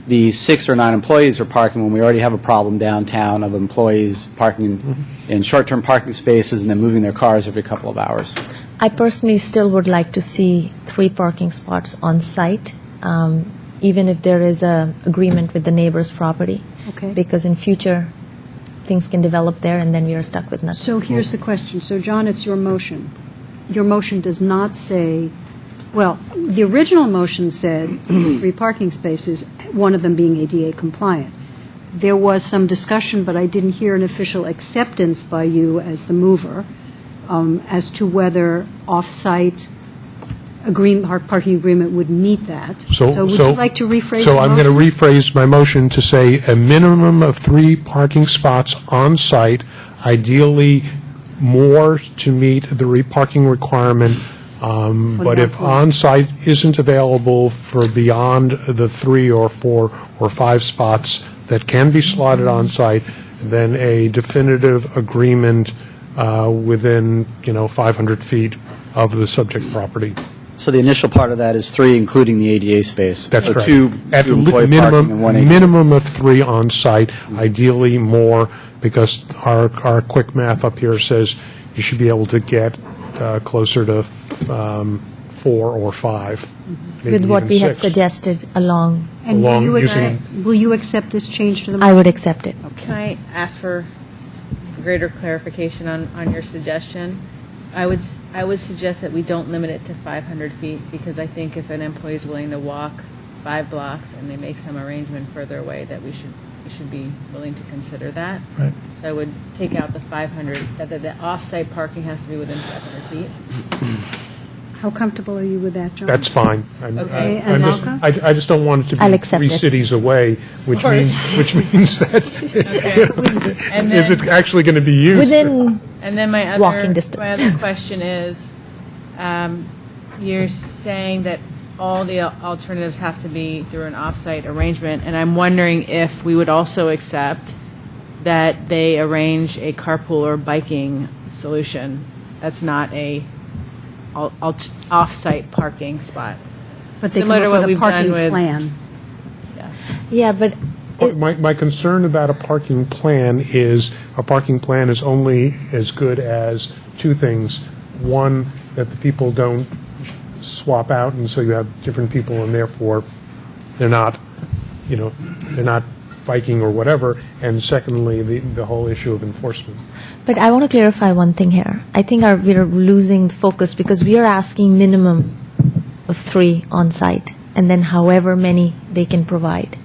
6 or 9 employees are parking when we already have a problem downtown of employees parking in short-term parking spaces and then moving their cars every couple of hours. I personally still would like to see 3 parking spots on site, even if there is a agreement with the neighbor's property. Okay. Because in future, things can develop there, and then we are stuck with nothing. So here's the question. So, John, it's your motion. Your motion does not say, well, the original motion said 3 parking spaces, one of them being ADA compliant. There was some discussion, but I didn't hear an official acceptance by you as the mover as to whether off-site parking agreement would meet that. So would you like to rephrase So your I'm going to motion? rephrase my motion to say a minimum of 3 parking spots on-site, ideally more to meet the parking requirement, but if that point. on-site isn't available for beyond the 3 or 4 or 5 spots that can be slotted on-site, then a definitive agreement within, 500 feet of the subject property. So the initial part of that is 3, including the ADA space. That's so correct. 2 At employee parking and 1 ADA. minimum of 3 on-site, ideally more, because our quick math up here says you should be able to get closer to 4 or 5. maybe With what even we had 6. suggested along, And along will using- you accept this change to the I motion? would accept it. Can I ask for greater clarification on your suggestion? I would suggest that we don't limit it to 500 feet, because I think if an employee is willing to walk 5 blocks and they make some arrangement further away, that we should be willing to consider that. Right. So I would take out the 500, that the off-site parking has to be within 500 feet. How comfortable are you with that, John? That's fine. Okay, and Malka? I just don't want it to I'll be accept 3 it. cities away, which means that, And is it actually going to be used? Within And then my Walking distance. my other question is, you're saying that all the alternatives have to be through an off-site arrangement, and I'm wondering if we would also accept that they arrange a carpool or biking solution that's not a off-site parking spot. But they come Similar to up what with a we've done parking with- plan. yeah, but My concern about a parking plan is only as good as 2 things. One, that the people don't swap out, and so you have different people, and therefore they're not biking or whatever. And secondly, the whole issue of enforcement. But I want to clarify one thing here. I think we are losing focus because we are asking minimum of 3 on site, and then however many they can provide,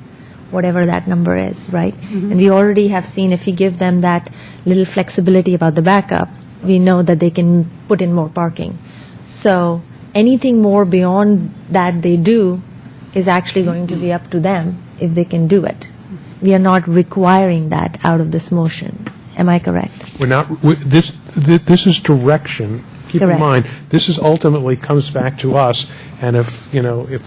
whatever that number is, right? And we already have seen if we give them that little flexibility about the backup, we know that they can put in more parking. So anything more beyond that they do is actually going to be up to them if they can do it. We are not requiring that out of this motion. Am I correct? We're not, this is direction. Keep in Correct. mind, this is ultimately comes back to us, and if we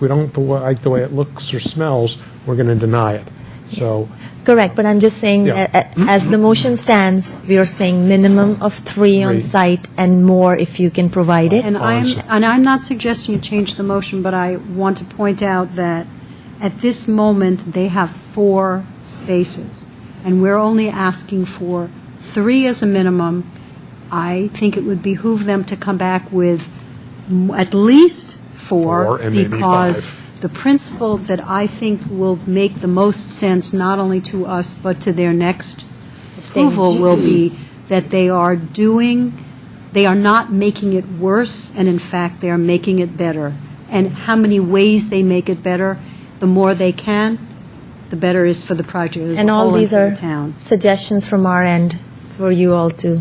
don't like the way it looks or smells, we're going to deny it. So, Correct, but I'm just saying, Yeah. as the motion stands, we are saying minimum of 3 on 3. site and more if you can provide it. And I'm not suggesting you change the motion, but I want to point out that at this moment, they have 4 spaces, and we're only asking for 3 as a minimum. I think it would behoove them to come back with at least 4, 4 and maybe because 5. the principle that I think will make the most sense, not only to us, but to their next approval, will be that they are not making it worse, and in fact, they are making it better. And how many ways they make it better, the more they can, the better it is for the project as And a all whole and these for are the town. suggestions from our end for you all to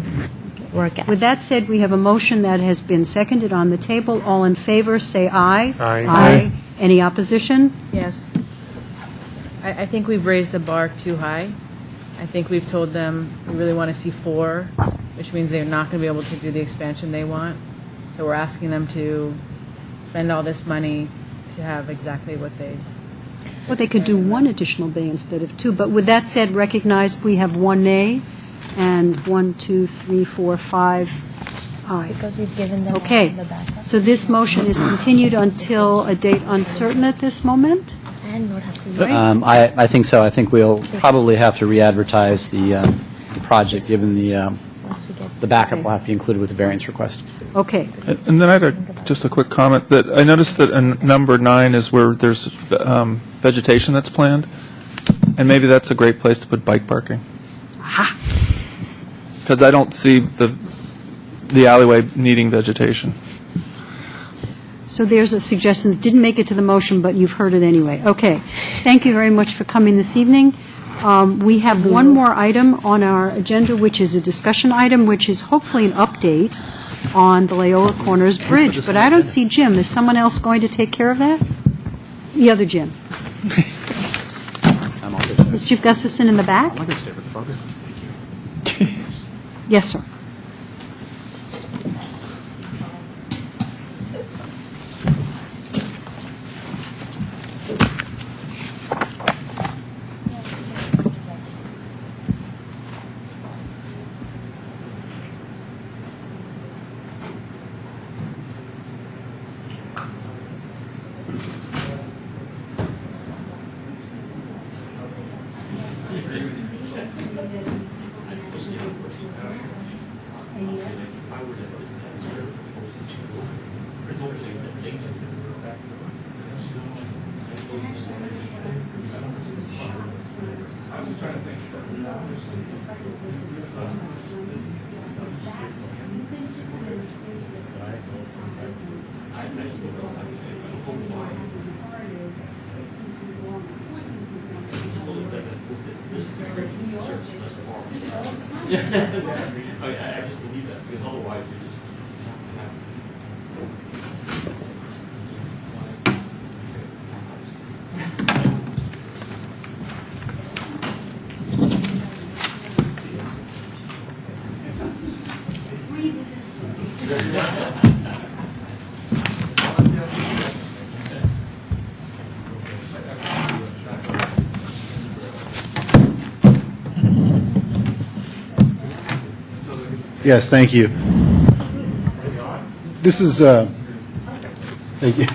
work at. With that said, we have a motion that has been seconded on the table. All in favor, say aye. Aye. Aye. Any opposition? Yes. I think we've raised the bar too high. I think we've told them we really want to see 4, which means they're not going to be able to do the expansion they want. So we're asking them to spend all this money to have exactly what they... Well, they could do 1 additional bay instead of 2. But with that said, recognize we have 1 nay and 1, 2, 3, 4, 5 aye. Because we've given them Okay. the backup. So this motion is continued until a date uncertain at this moment? And not have to I think so. I think we'll probably have to re-advertise the project, given once we get the backup will have to be included with the variance request. Okay. And then I had just a quick comment that I noticed that in number 9 is where there's vegetation that's planned, and maybe that's a great place to put bike parking. Because I don't see the alleyway needing vegetation. So there's a suggestion that didn't make it to the motion, but you've heard it anyway. Okay. Thank you very much for coming this evening. We have one more item on our agenda, which is a discussion item, which is hopefully an update on the Loyola Corners Bridge. But I don't see Jim. Is someone else going to take care of that? The other Jim. Is Jim Gustafson in the back? I'm going to stay with the photo. Yes, sir. I just believe that, because otherwise you just Yes, thank you. This is, thank you.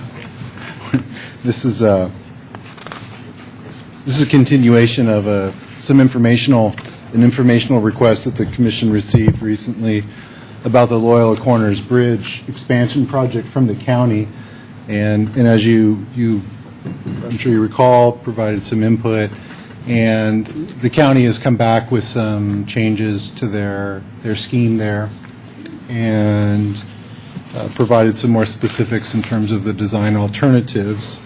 This is a continuation of an informational request that the commission received recently about the Loyola Corners Bridge expansion project from the county. And as you, I'm sure you recall, provided some input. And the county has come back with some changes to their scheme there and provided some more specifics in terms of the design alternatives.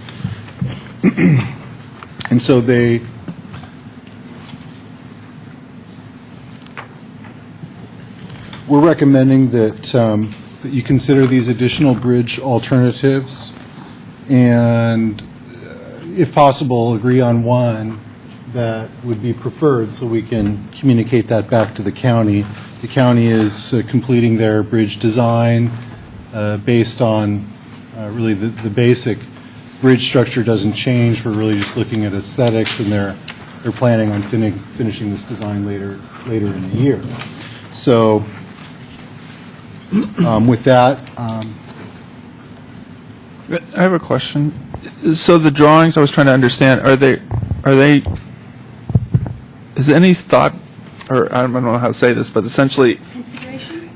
And so we're recommending that you consider these additional bridge alternatives and, if possible, agree on one that would be preferred so we can communicate that back to the county. The county is completing their bridge design based on really the basic bridge structure doesn't change. We're really just looking at aesthetics, and they're planning on finishing this design later in the year. So with that, I have a question. So the drawings, I was trying to understand, are they, is any thought, or I don't know how to say this, but essentially,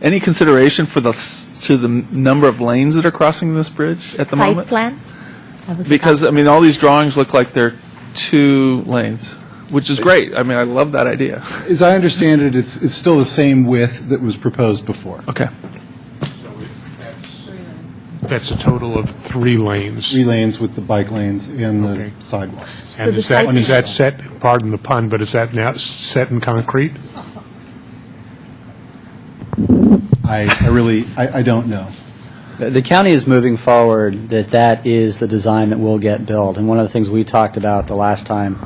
any consideration for the number of lanes that are crossing this bridge at the Site moment? plan? Because, I mean, all these drawings look like they're 2 lanes, which is great. I mean, I love that idea. as I understand it, it's still the same width that was proposed before. Okay. That's a total of 3 lanes. 3 lanes with the bike lanes and the Okay. sidewalks. So And the is that, site is plan- that set, pardon the pun, but is that now set in concrete? I don't know. The county is moving forward that is the design that will get built. And one of the things we talked about the last time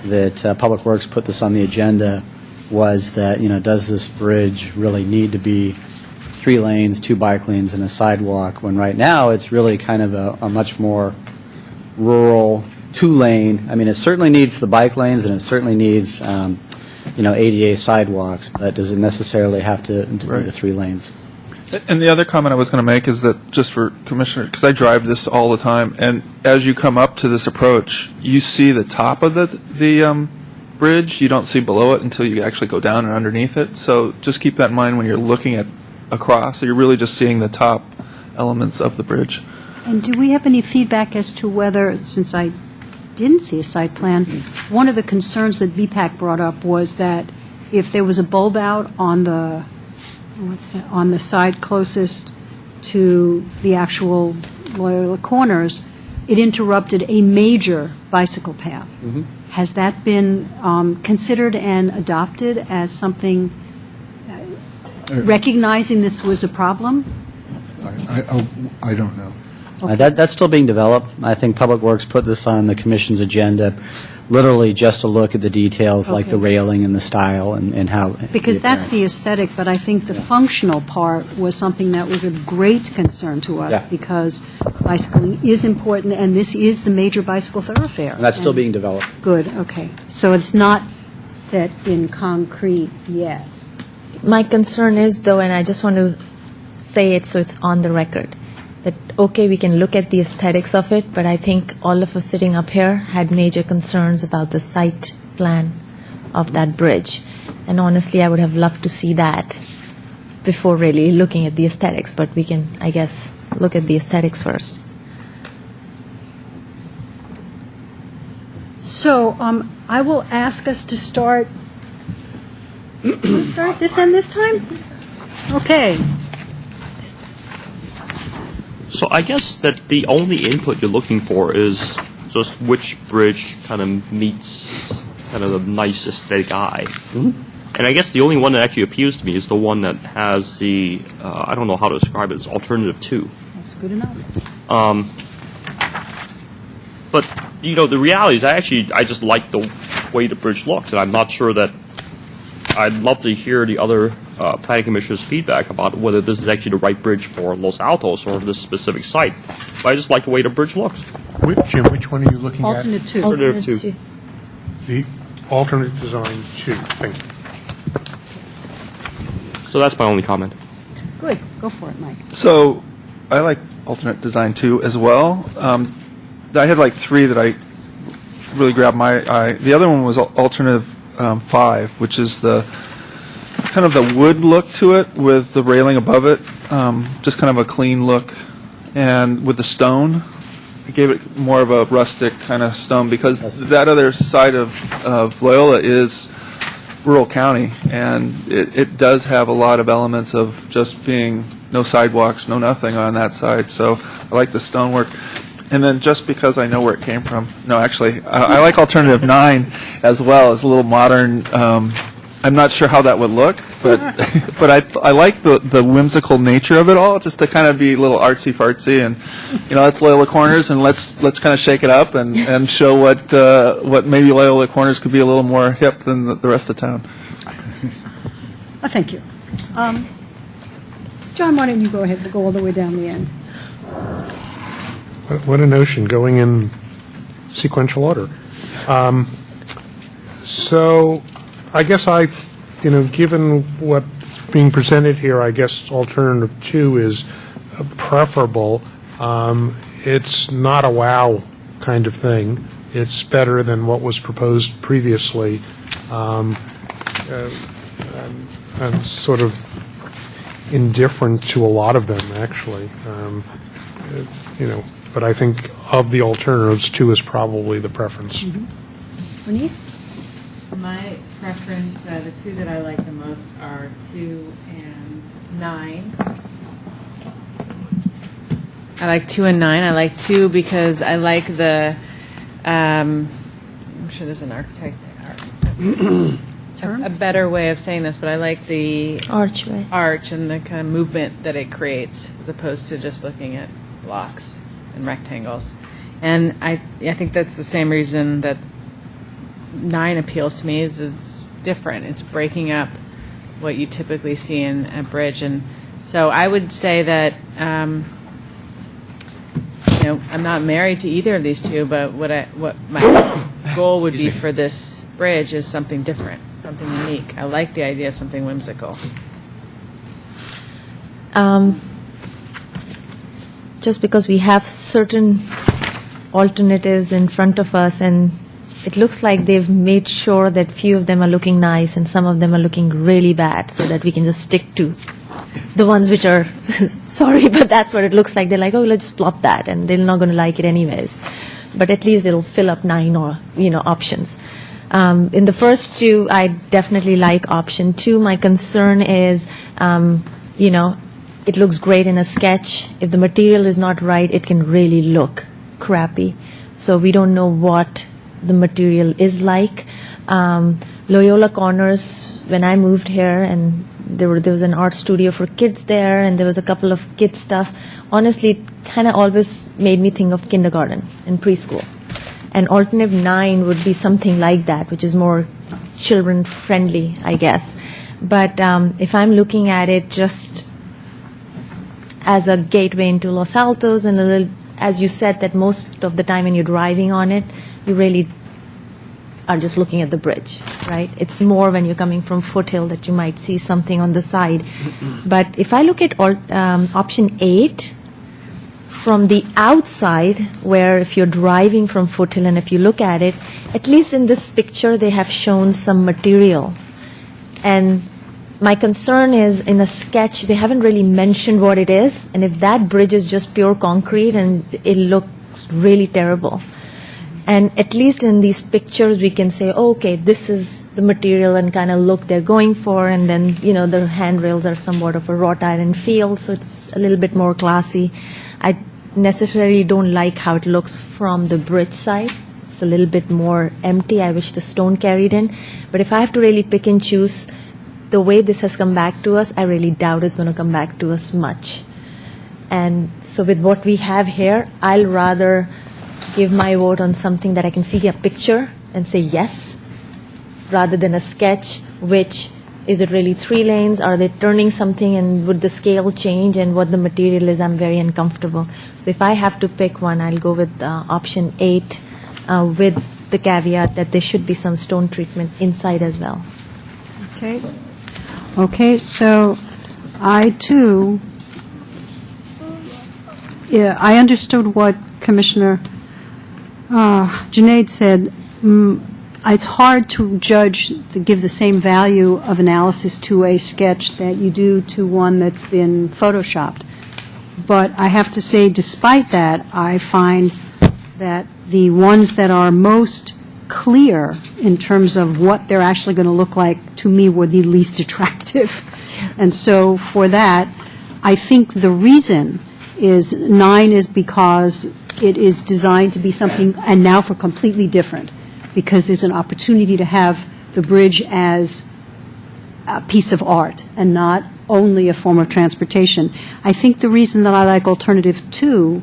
that Public Works put this on the agenda was that, does this bridge really need to be 3 lanes, 2 bike lanes, and a sidewalk, when right now it's really kind of a much more rural 2-lane. I mean, it certainly needs the bike lanes, and it certainly needs, ADA sidewalks, but does it necessarily have to be the 3 lanes? And the other comment I was going to make is that, just for Commissioner, because I drive this all the time, and as you come up to this approach, you see the top of the bridge. You don't see below it until you actually go down and underneath it. So just keep that in mind when you're looking at across. So you're really just seeing the top elements of the bridge. And do we have any feedback as to whether, since I didn't see a site plan, one of the concerns that BPAC brought up was that if there was a bulb out on the side closest to the actual Loyola Corners, it interrupted a major bicycle path. Mm-hmm. Has that been considered and adopted as something, recognizing this was a problem? I don't know. That's still being developed. I think Public Works put this on the commission's agenda, literally just to look at the details, like the railing and the style and how. Because that's the aesthetic, but I think the functional part was something that was of great concern to us, Yeah. because bicycling is important, and this is the major bicycle thoroughfare. And that's still And- being developed. Good, okay. So it's not set in concrete yet. My concern is, though, and I just want to say it so it's on the record, that, okay, we can look at the aesthetics of it, but I think all of us sitting up here had major concerns about the site plan of that bridge. And honestly, I would have loved to see that before really looking at the aesthetics, but we can, I guess, look at the aesthetics first. So I will ask us to start, start this end this time? Okay. So I guess that the only input you're looking for is just which bridge kind of meets kind of the nice aesthetic eye. Mm-hmm. And I guess the only one that actually appeals to me is the one that has the, I don't know how to describe it, it's alternative 2. That's good enough. But, the reality is I just like the way the bridge looks, and I'm not sure that, I'd love to hear the other planning commissioner's feedback about whether this is actually the right bridge for Los Altos or this specific site. But I just like the way the bridge looks. Jim, which one are you looking at? Alternate 2. Alternative 2. The alternate design 2. Thank you. So that's my only comment. Good, go for it, Mike. So I like alternate design too as well. I had like three that I really grabbed my eye. The other one was alternative 5, which is the kind of the wood look to it with the railing above it, just kind of a clean look, and with the stone. I gave it more of a rustic kind of stone because that other side of Loyola is rural county, and it does have a lot of elements of just being no sidewalks, no nothing on that side. So I like the stonework. And then just because I know where it came from, no, actually, I like alternative 9 as well. It's a little modern. I'm not sure how that would look, but I like the whimsical nature of it all, just to kind of be a little artsy fartsy, and that's Loyola Corners, and let's kind of shake it up and show what maybe Loyola Corners could be a little more hip than the rest of town. Thank you. John, why don't you go ahead, we'll go all the way down the end. What a notion, going in sequential order. So I guess given what's being presented here, I guess alternative 2 is preferable. It's not a wow kind of thing. It's better than what was proposed previously. I'm sort of indifferent to a lot of them, actually. But I think of the alternatives, 2 is probably the preference. Renee? My preference, the two that I like the most are 2 and 9. I like 2 and 9. I like 2 because I like the, I'm sure there's an architect, a better way of saying this, but I like the Archway. arch and the kind of movement that it creates, as opposed to just looking at blocks and rectangles. And I think that's the same reason that 9 appeals to me, is it's different. It's breaking up what you typically see in a bridge. And so I would say that, I'm not married to either of these two, but what my goal would be for this bridge is something different, something unique. I like the idea of something whimsical. Just because we have certain alternatives in front of us, and it looks like they've made sure that few of them are looking nice and some of them are looking really bad, so that we can just stick to the ones which are sorry, but that's what it looks like. They're like, oh, let's just plop that, and they're not going to like it anyways. But at least it'll fill up 9 or options. In the first 2, I definitely like option 2. My concern is, it looks great in a sketch. If the material is not right, it can really look crappy. So we don't know what the material is like. Loyola Corners, when I moved here, and there was an art studio for kids there, and there was a couple of kids stuff. Honestly, it kind of always made me think of kindergarten and preschool. And alternative 9 would be something like that, which is more children friendly, I guess. But if I'm looking at it just as a gateway into Los Altos, and a little, as you said, that most of the time when you're driving on it, you really are just looking at the bridge, right? It's more when you're coming from Foothill that you might see something on the side. But if I look at option 8, from the outside, where if you're driving from Foothill and if you look at it, at least in this picture they have shown some material. And my concern is, in a sketch, they haven't really mentioned what it is, and if that bridge is just pure concrete, and it looks really terrible. And at least in these pictures, we can say, oh, okay, this is the material and kind of look they're going for, and then, the handrails are somewhat of a wrought iron feel, so it's a little bit more classy. I necessarily don't like how it looks from the bridge side. It's a little bit more empty. I wish the stone carried in. But if I have to really pick and choose, the way this has come back to us, I really doubt it's going to come back to us much. And so with what we have here, I'll rather give my vote on something that I can see a picture and say yes, rather than a sketch, which, is it really 3 lanes? Are they turning something, and would the scale change, and what the material is? I'm very uncomfortable. So if I have to pick one, I'll go with option 8, with the caveat that there should be some stone treatment inside as well. Okay. Okay, so I, too, yeah, I understood what Commissioner Junaid said. It's hard to give the same value of analysis to a sketch that you do to one that's been photoshopped. But I have to say, despite that, I find that the ones that are most clear in terms of what they're actually going to look like, to me, were the least attractive. And so for that, I think the reason is 9 is because it is designed to be something, and now for completely different, because there's an opportunity to have the bridge as a piece of art and not only a form of transportation. I think the reason that I like alternative 2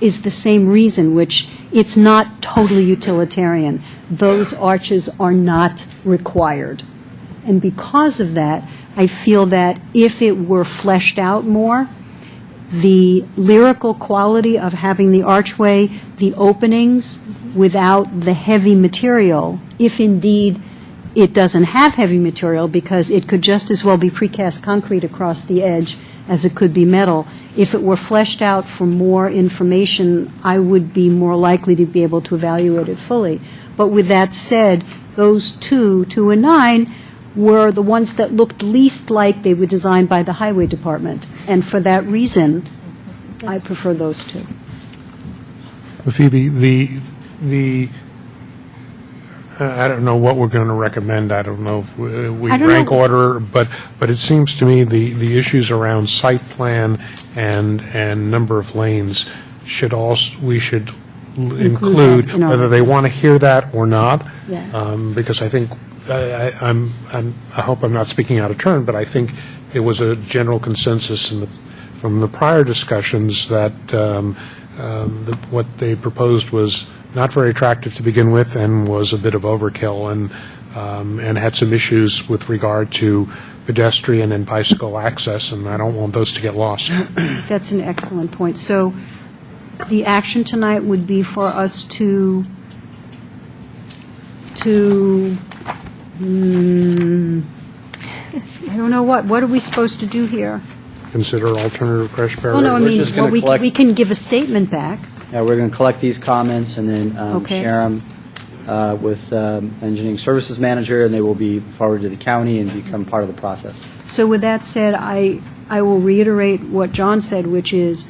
is the same reason, which it's not totally utilitarian. Those arches are not required. And because of that, I feel that if it were fleshed out more, the lyrical quality of having the archway, the openings without the heavy material, if indeed it doesn't have heavy material, because it could just as well be precast concrete across the edge as it could be metal. If it were fleshed out for more information, I would be more likely to be able to evaluate it fully. But with that said, those 2 and 9, were the ones that looked least like they were designed by the Highway Department. And for that reason, I prefer those 2. Phoebe, I don't know what we're going to recommend. I don't know if we I don't rank know. order, but it seems to me the issues around site plan and number of lanes we should include, that in our- whether they want to hear that or not. Yeah. Because I think I hope I'm not speaking out of turn, but I think it was a general consensus from the prior discussions that what they proposed was not very attractive to begin with and was a bit of overkill and had some issues with regard to pedestrian and bicycle access, and I don't want those to get lost. That's an excellent point. So the action tonight would be for us to I don't know what are we supposed to do here? Consider alternative crash Well, no, I We're mean, just gonna we collect- can give a statement back. Yeah, we're going to collect these comments and then Okay. share them with Engineering Services Manager, and they will be forwarded to the county and become part of the process. So with that said, I will reiterate what John said, which is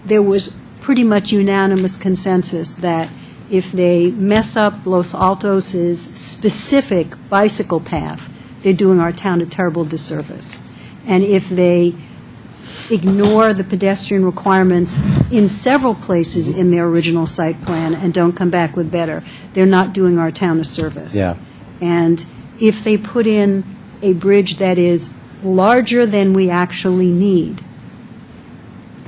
there was pretty much unanimous consensus that if they mess up Los Altos' specific bicycle path, they're doing our town a terrible disservice. And if they ignore the pedestrian requirements in several places in their original site plan and don't come back with better, they're not doing our town a service. Yeah. And if they put in a bridge that is larger than we actually need,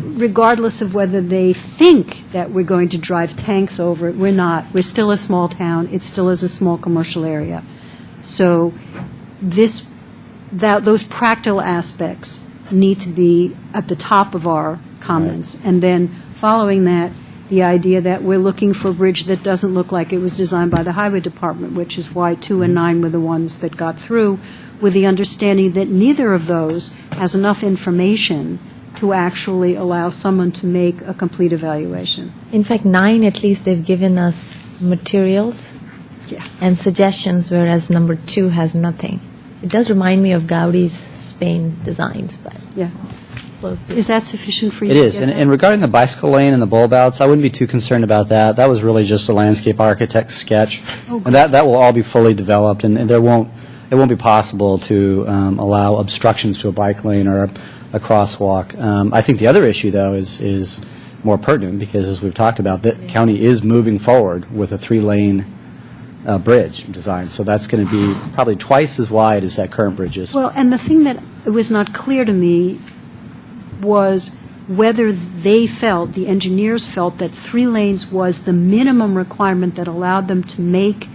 regardless of whether they think that we're going to drive tanks over it, we're not. We're still a small town. It still is a small commercial area. So those practical aspects need to be at the top of our comments. And then following that, the idea that we're looking for a bridge that doesn't look like it was designed by the Highway Department, which is why 2 and 9 were the ones that got through, with the understanding that neither of those has enough information to actually allow someone to make a complete evaluation. In fact, 9, at least, they've given us materials Yeah. and suggestions, whereas number 2 has nothing. It does remind me of Gaudi's Spain designs, but Yeah. close to. Is that sufficient for you? It to is, get and that? and regarding the bicycle lane and the bulb outs, I wouldn't be too concerned about that. That was really just a landscape architect's sketch. Okay. And that will all be fully developed, and it won't be possible to allow obstructions to a bike lane or a crosswalk. I think the other issue, though, is more pertinent, because as we've talked about, the county is moving forward with a 3-lane bridge design, so that's going to be probably twice as wide as that current bridge is. Well, and the thing that was not clear to me was whether they felt, the engineers felt, that 3 lanes was the minimum requirement that allowed them to make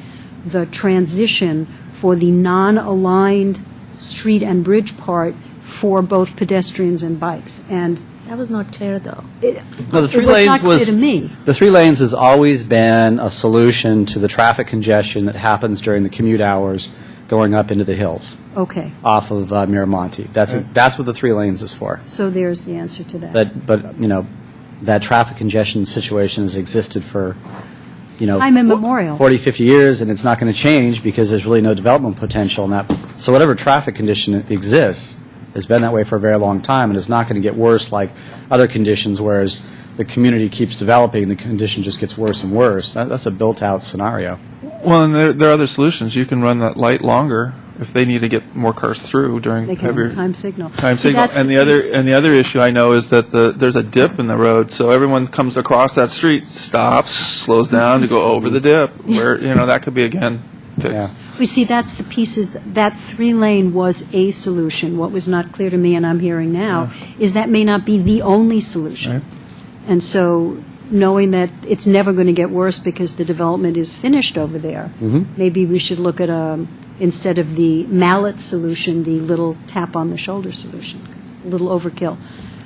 the transition for the non-aligned street and bridge part for both pedestrians and bikes. And That was not clear, though. No, the 3 it was lanes not clear to me. The 3 lanes has always been a solution to the traffic congestion that happens during the commute hours going up into the hills Okay, off of Miramonte. That's what the 3 lanes is for. so there's the answer to that. But that traffic congestion situation has existed for, Time immemorial. 40, 50 years, and it's not going to change because there's really no development potential in that. So whatever traffic condition exists has been that way for a very long time, and it's not going to get worse like other conditions, whereas the community keeps developing, the condition just gets worse and worse. That's a built-out scenario. Well, and there are other solutions. You can run that light longer if they need to get more cars through during They can heavier have time signal. time See, signal. that's And the other issue I know is that there's a dip in the road, so everyone comes across that street, stops, slows down to go over the dip, where that could be again fixed. Yeah. We see, that's the pieces, that 3-lane was a solution. What was not clear to me, and I'm hearing now, is that may not be the only solution. Right. And so, knowing that it's never going to get worse because the development is finished over there, maybe we should look at, instead of the mallet solution, the little tap on the shoulder solution. A little overkill.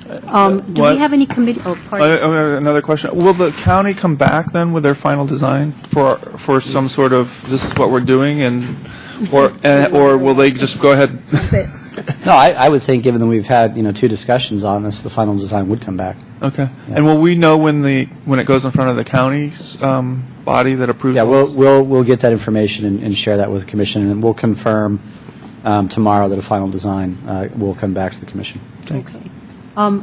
Do we what- have any committee, pardon? Another question. Will the county come back then with their final design for some sort of, this is what we're doing, or will they just go ahead? No, I would think, given that we've had 2 discussions on this, the final design would come back. Okay. And will we know when it goes in front of the county's body that approves? Yeah, all this? we'll get that information and share that with the commission, and we'll confirm tomorrow that a final design will come back to the commission. Thanks. Okay.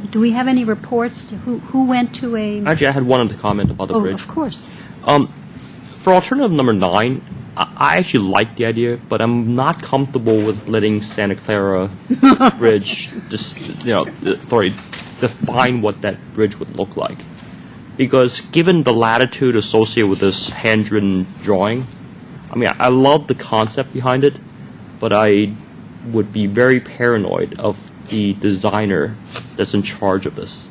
Do we have any reports? Who went to a? Actually, I had one other comment about the bridge. Of course. For alternative number 9, I actually like the idea, but I'm not comfortable with letting Santa Clara Bridge define what that bridge would look like. Because given the latitude associated with this hand-written drawing, I love the concept behind it, but I would be very paranoid of the designer that's in charge of this.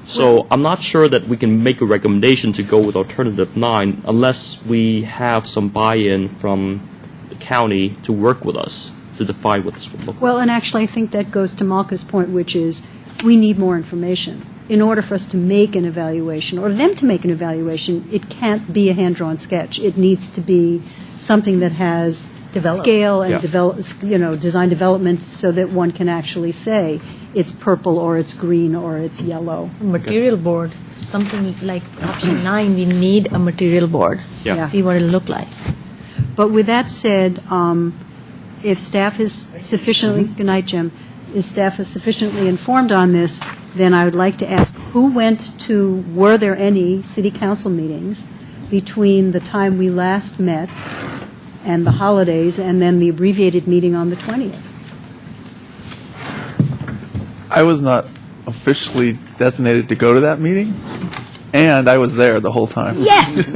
So I'm not sure that we can make a recommendation to go with alternative 9 unless we have some buy-in from the county to work with us to define what this would look like. Well, and actually, I think that goes to Malka's point, which is we need more information. In order for us to make an evaluation, or them to make an evaluation, it can't be a hand-drawn sketch. It needs to be something that has scale and design development so that one can actually say it's purple or it's green or it's yellow. Material board, something like option 9, we need a material board Yeah. to see what it'll look like. But with that said, if staff is sufficiently, good night, Jim, if staff is sufficiently informed on this, then I would like to ask, were there any city council meetings between the time we last met and the holidays, and then the abbreviated meeting on the 20th? I was not officially designated to go to that meeting, and I was there the whole time. Yes!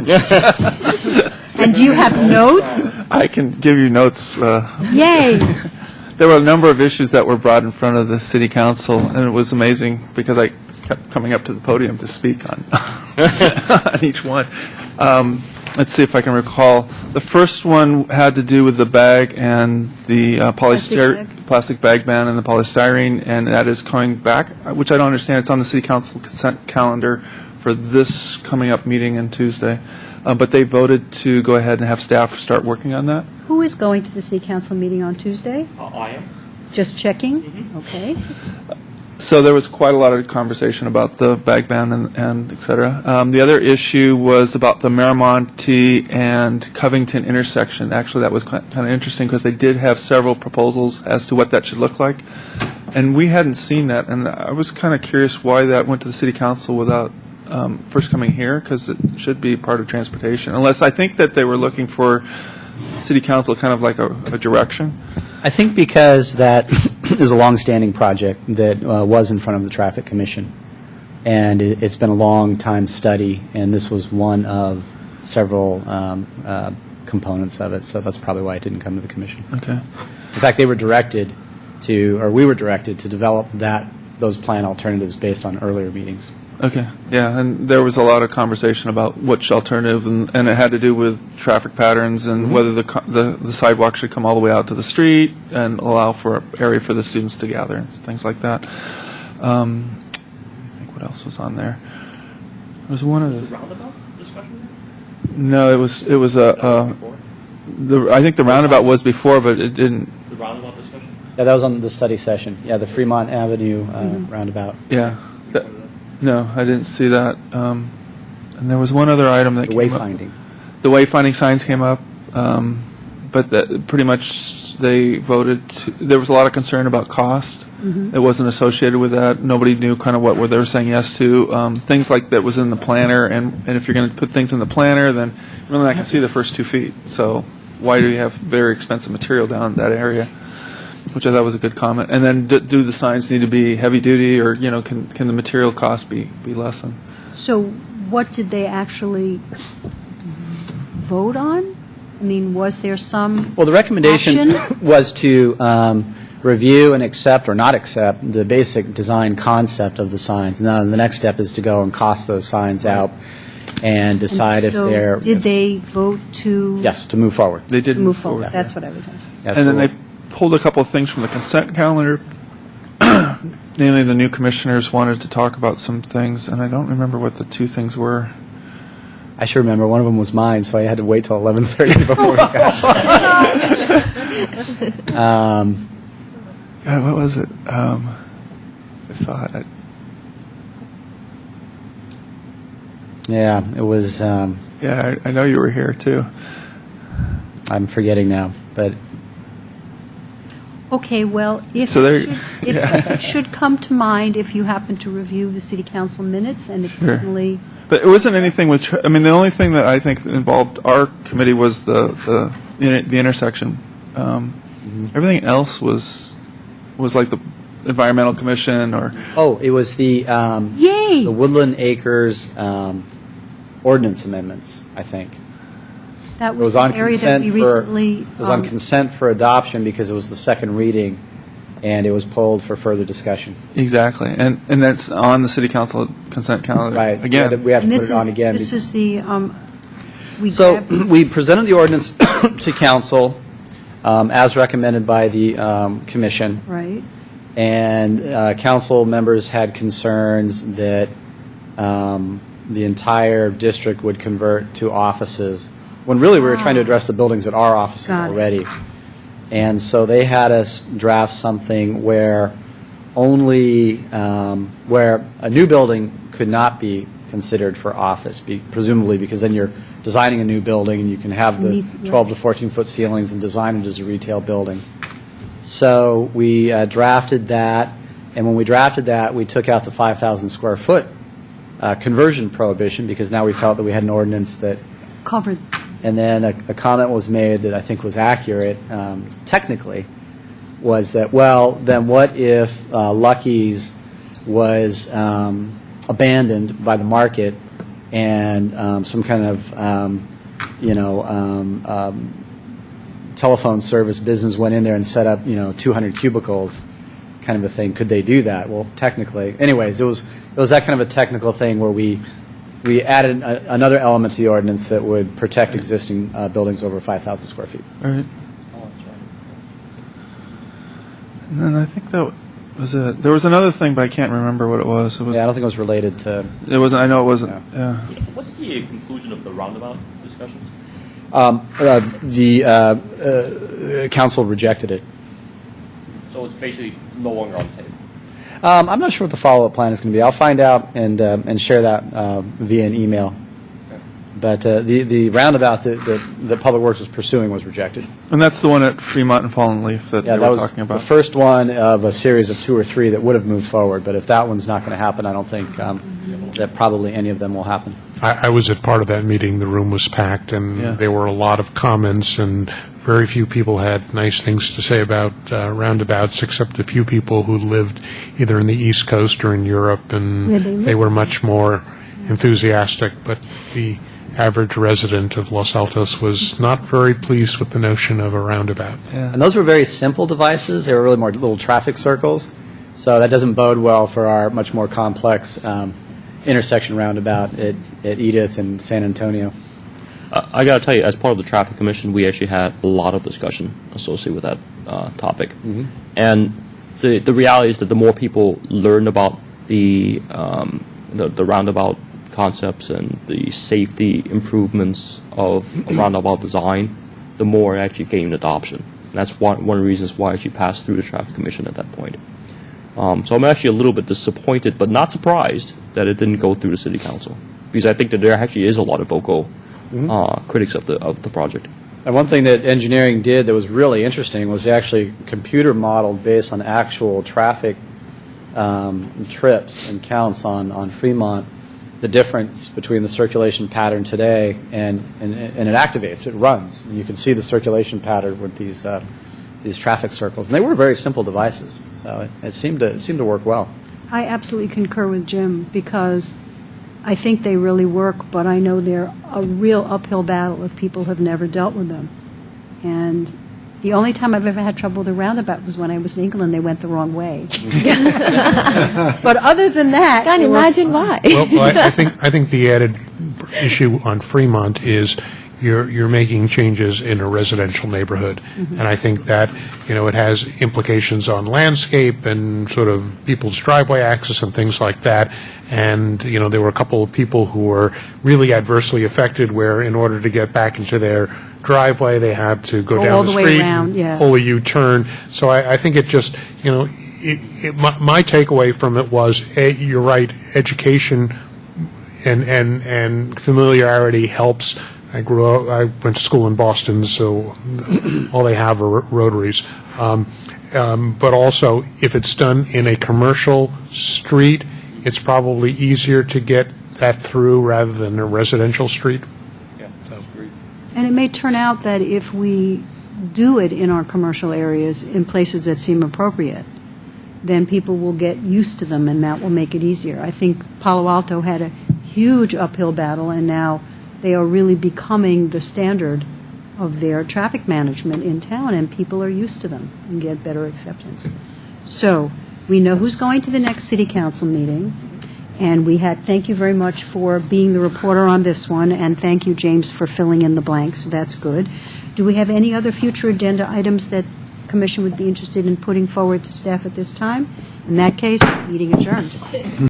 And do you have notes? I can give you notes. Yay! There were a number of issues that were brought in front of the city council, and it was amazing because I kept coming up to the podium to speak on, on each one. Let's see if I can recall. The first one had to do with the bag and the plastic bag ban and the polystyrene, and that is coming back, which I don't understand. It's on the city council consent calendar for this coming up meeting on Tuesday. But they voted to go ahead and have staff start working on that. Who is going to the city council meeting on Tuesday? I am. Just checking? Okay. So there was quite a lot of conversation about the bag ban and et cetera. The other issue was about the Miramonte and Covington intersection. Actually, that was kind of interesting because they did have several proposals as to what that should look like. And we hadn't seen that. And I was kind of curious why that went to the city council without first coming here, because it should be part of transportation. Unless I think that they were looking for city council kind of like a direction. I think because that is a long-standing project that was in front of the Traffic Commission, and it's been a long-time study, and this was one of several components of it, so that's probably why it didn't come to the commission. Okay. In fact, we were directed to develop those plan alternatives based on earlier meetings. Okay, yeah, and there was a lot of conversation about which alternative, and it had to do with traffic patterns and whether the sidewalk should come all the way out to the street and allow for an area for the students to gather and things like that. I think what else was on there? There was one of the Roundabout discussion? no, it was I think the roundabout was before, but it didn't. The roundabout discussion? Yeah, that was on the study session. Yeah, the Fremont Avenue roundabout. Yeah. No, I didn't see that. And there was one other item that The came up. wayfinding. The wayfinding signs came up, but that pretty much they voted. There was a lot of concern about cost. It wasn't associated with that. Nobody knew kind of what they were saying yes to. Things like that was in the planner, and if you're going to put things in the planner, then you're really not going to see the first 2 feet. So why do you have very expensive material down that area? Which I thought was a good comment. And then do the signs need to be heavy duty, or can the material cost be lessened? So what did they actually vote on? I mean, was there some Well, the recommendation action? was to review and accept or not accept the basic design concept of the signs. Now, the next step is to go and cost those signs out and decide if So they're... did they vote to? Yes, to move forward. They did To move forward? That's what I was asking. Yes, And then so they pulled a couple of things from the consent calendar. Namely, the new commissioners wanted to talk about some things, and I don't remember what the 2 things were. I should remember, one of them was mine, so I had to wait till 11:30 before we got God, what was it? I saw it. Yeah, it was, Yeah, I know you were here, too. I'm forgetting now, but Okay, well, So there- it should come to mind if you happen to review the city council minutes, and it's Sure. certainly, But it wasn't anything with, the only thing that I think that involved our committee was the intersection. Everything else was like the environmental commission or, it was the yay! the Woodland Acres ordinance amendments, I think. That It was was the on area that consent we for, recently. it was on consent for adoption because it was the second reading, and it was pulled for further discussion. exactly. And that's on the city council consent calendar. Right. Again. We had to And put this it on is, again. this is the, we So grabbed- we presented the ordinance to council as recommended by the commission, right, and council members had concerns that the entire district would convert to offices, when really we were trying to address the buildings that are offices Got it. already. And so they had us draft something where only, where a new building could not be considered for office, presumably because then you're designing a new building and you can have the Meet- 12 to 14-foot ceilings and design it as a retail building. So we drafted that, and when we drafted that, we took out the 5,000 square foot conversion prohibition because now we felt that we had an ordinance that. covered, And then a comment was made that I think was accurate, technically, was that, well, then what if Lucky's was abandoned by the market and some kind of, telephone service business went in there and set up, 200 cubicles, kind of a thing. Could they do that? Well, technically. Anyways, it was that kind of a technical thing where we added another element to the ordinance that would protect existing buildings over 5,000 square feet. All right. And then I think that was it. There was another thing, but I can't remember what it was. It was. Yeah, I don't think it was related to. It wasn't. I know it wasn't. Yeah. What's the conclusion of the roundabout discussions? The council rejected it. So it's basically no longer on the table. I'm not sure what the follow-up plan is going to be. I'll find out and share that via an email. But the roundabout that Public Works was pursuing was rejected. And that's the one at Fremont and Fallen Leaf that Yeah, they that were was talking about. the first one of a series of 2 or 3 that would have moved forward. But if that one's not going to happen, I don't think that probably any of them will happen. I was at part of that meeting. The room was packed, and Yeah. there were a lot of comments, and very few people had nice things to say about roundabouts, except a few people who lived either in the East Coast or in Europe, and Where they they were much more enthusiastic. But the average resident of Los Altos was not very pleased with the notion of a roundabout. And those were very simple devices. They were really more little traffic circles. So that doesn't bode well for our much more complex intersection roundabout at Edith and San Antonio. I got to tell you, as part of the Traffic Commission, we actually had a lot of discussion associated with that topic. And the reality is that the more people learn about the roundabout concepts and the safety improvements of a roundabout design, the more it actually gained adoption. And that's one of the reasons why it actually passed through the Traffic Commission at that point. So I'm actually a little bit disappointed, but not surprised that it didn't go through the City Council, because I think that there actually is a lot of vocal critics of the project. And one thing that engineering did that was really interesting was they actually computer modeled based on actual traffic trips and counts on Fremont, the difference between the circulation pattern today and it activates, it runs. And you can see the circulation pattern with these traffic circles. And they were very simple devices, so it seemed to work well. I absolutely concur with Jim, because I think they really work, but I know they're a real uphill battle if people have never dealt with them. And the only time I've ever had trouble with a roundabout was when I was in England. They went the wrong way. But other than that, Can't imagine why. Well, I think the added issue on Fremont is you're making changes in a residential neighborhood, and I think that it has implications on landscape and sort of people's driveway access and things like that. And there were a couple of people who were really adversely affected, where in order to get back into their driveway, they had to go down all the the way street, around, yeah. pull a U-turn. So I think it just my takeaway from it was, you're right, education and familiarity helps. I went to school in Boston, so all they have are rotaries. But also, if it's done in a commercial street, it's probably easier to get that through rather than a residential street. Yeah, sounds great. And it may turn out that if we do it in our commercial areas in places that seem appropriate, then people will get used to them, and that will make it easier. I think Palo Alto had a huge uphill battle, and now they are really becoming the standard of their traffic management in town, and people are used to them and get better acceptance. So we know who's going to the next City Council meeting, and thank you very much for being the reporter on this one, and thank you, James, for filling in the blanks. That's good. Do we have any other future agenda items that Commission would be interested in putting forward to staff at this time? In that case, meeting adjourned.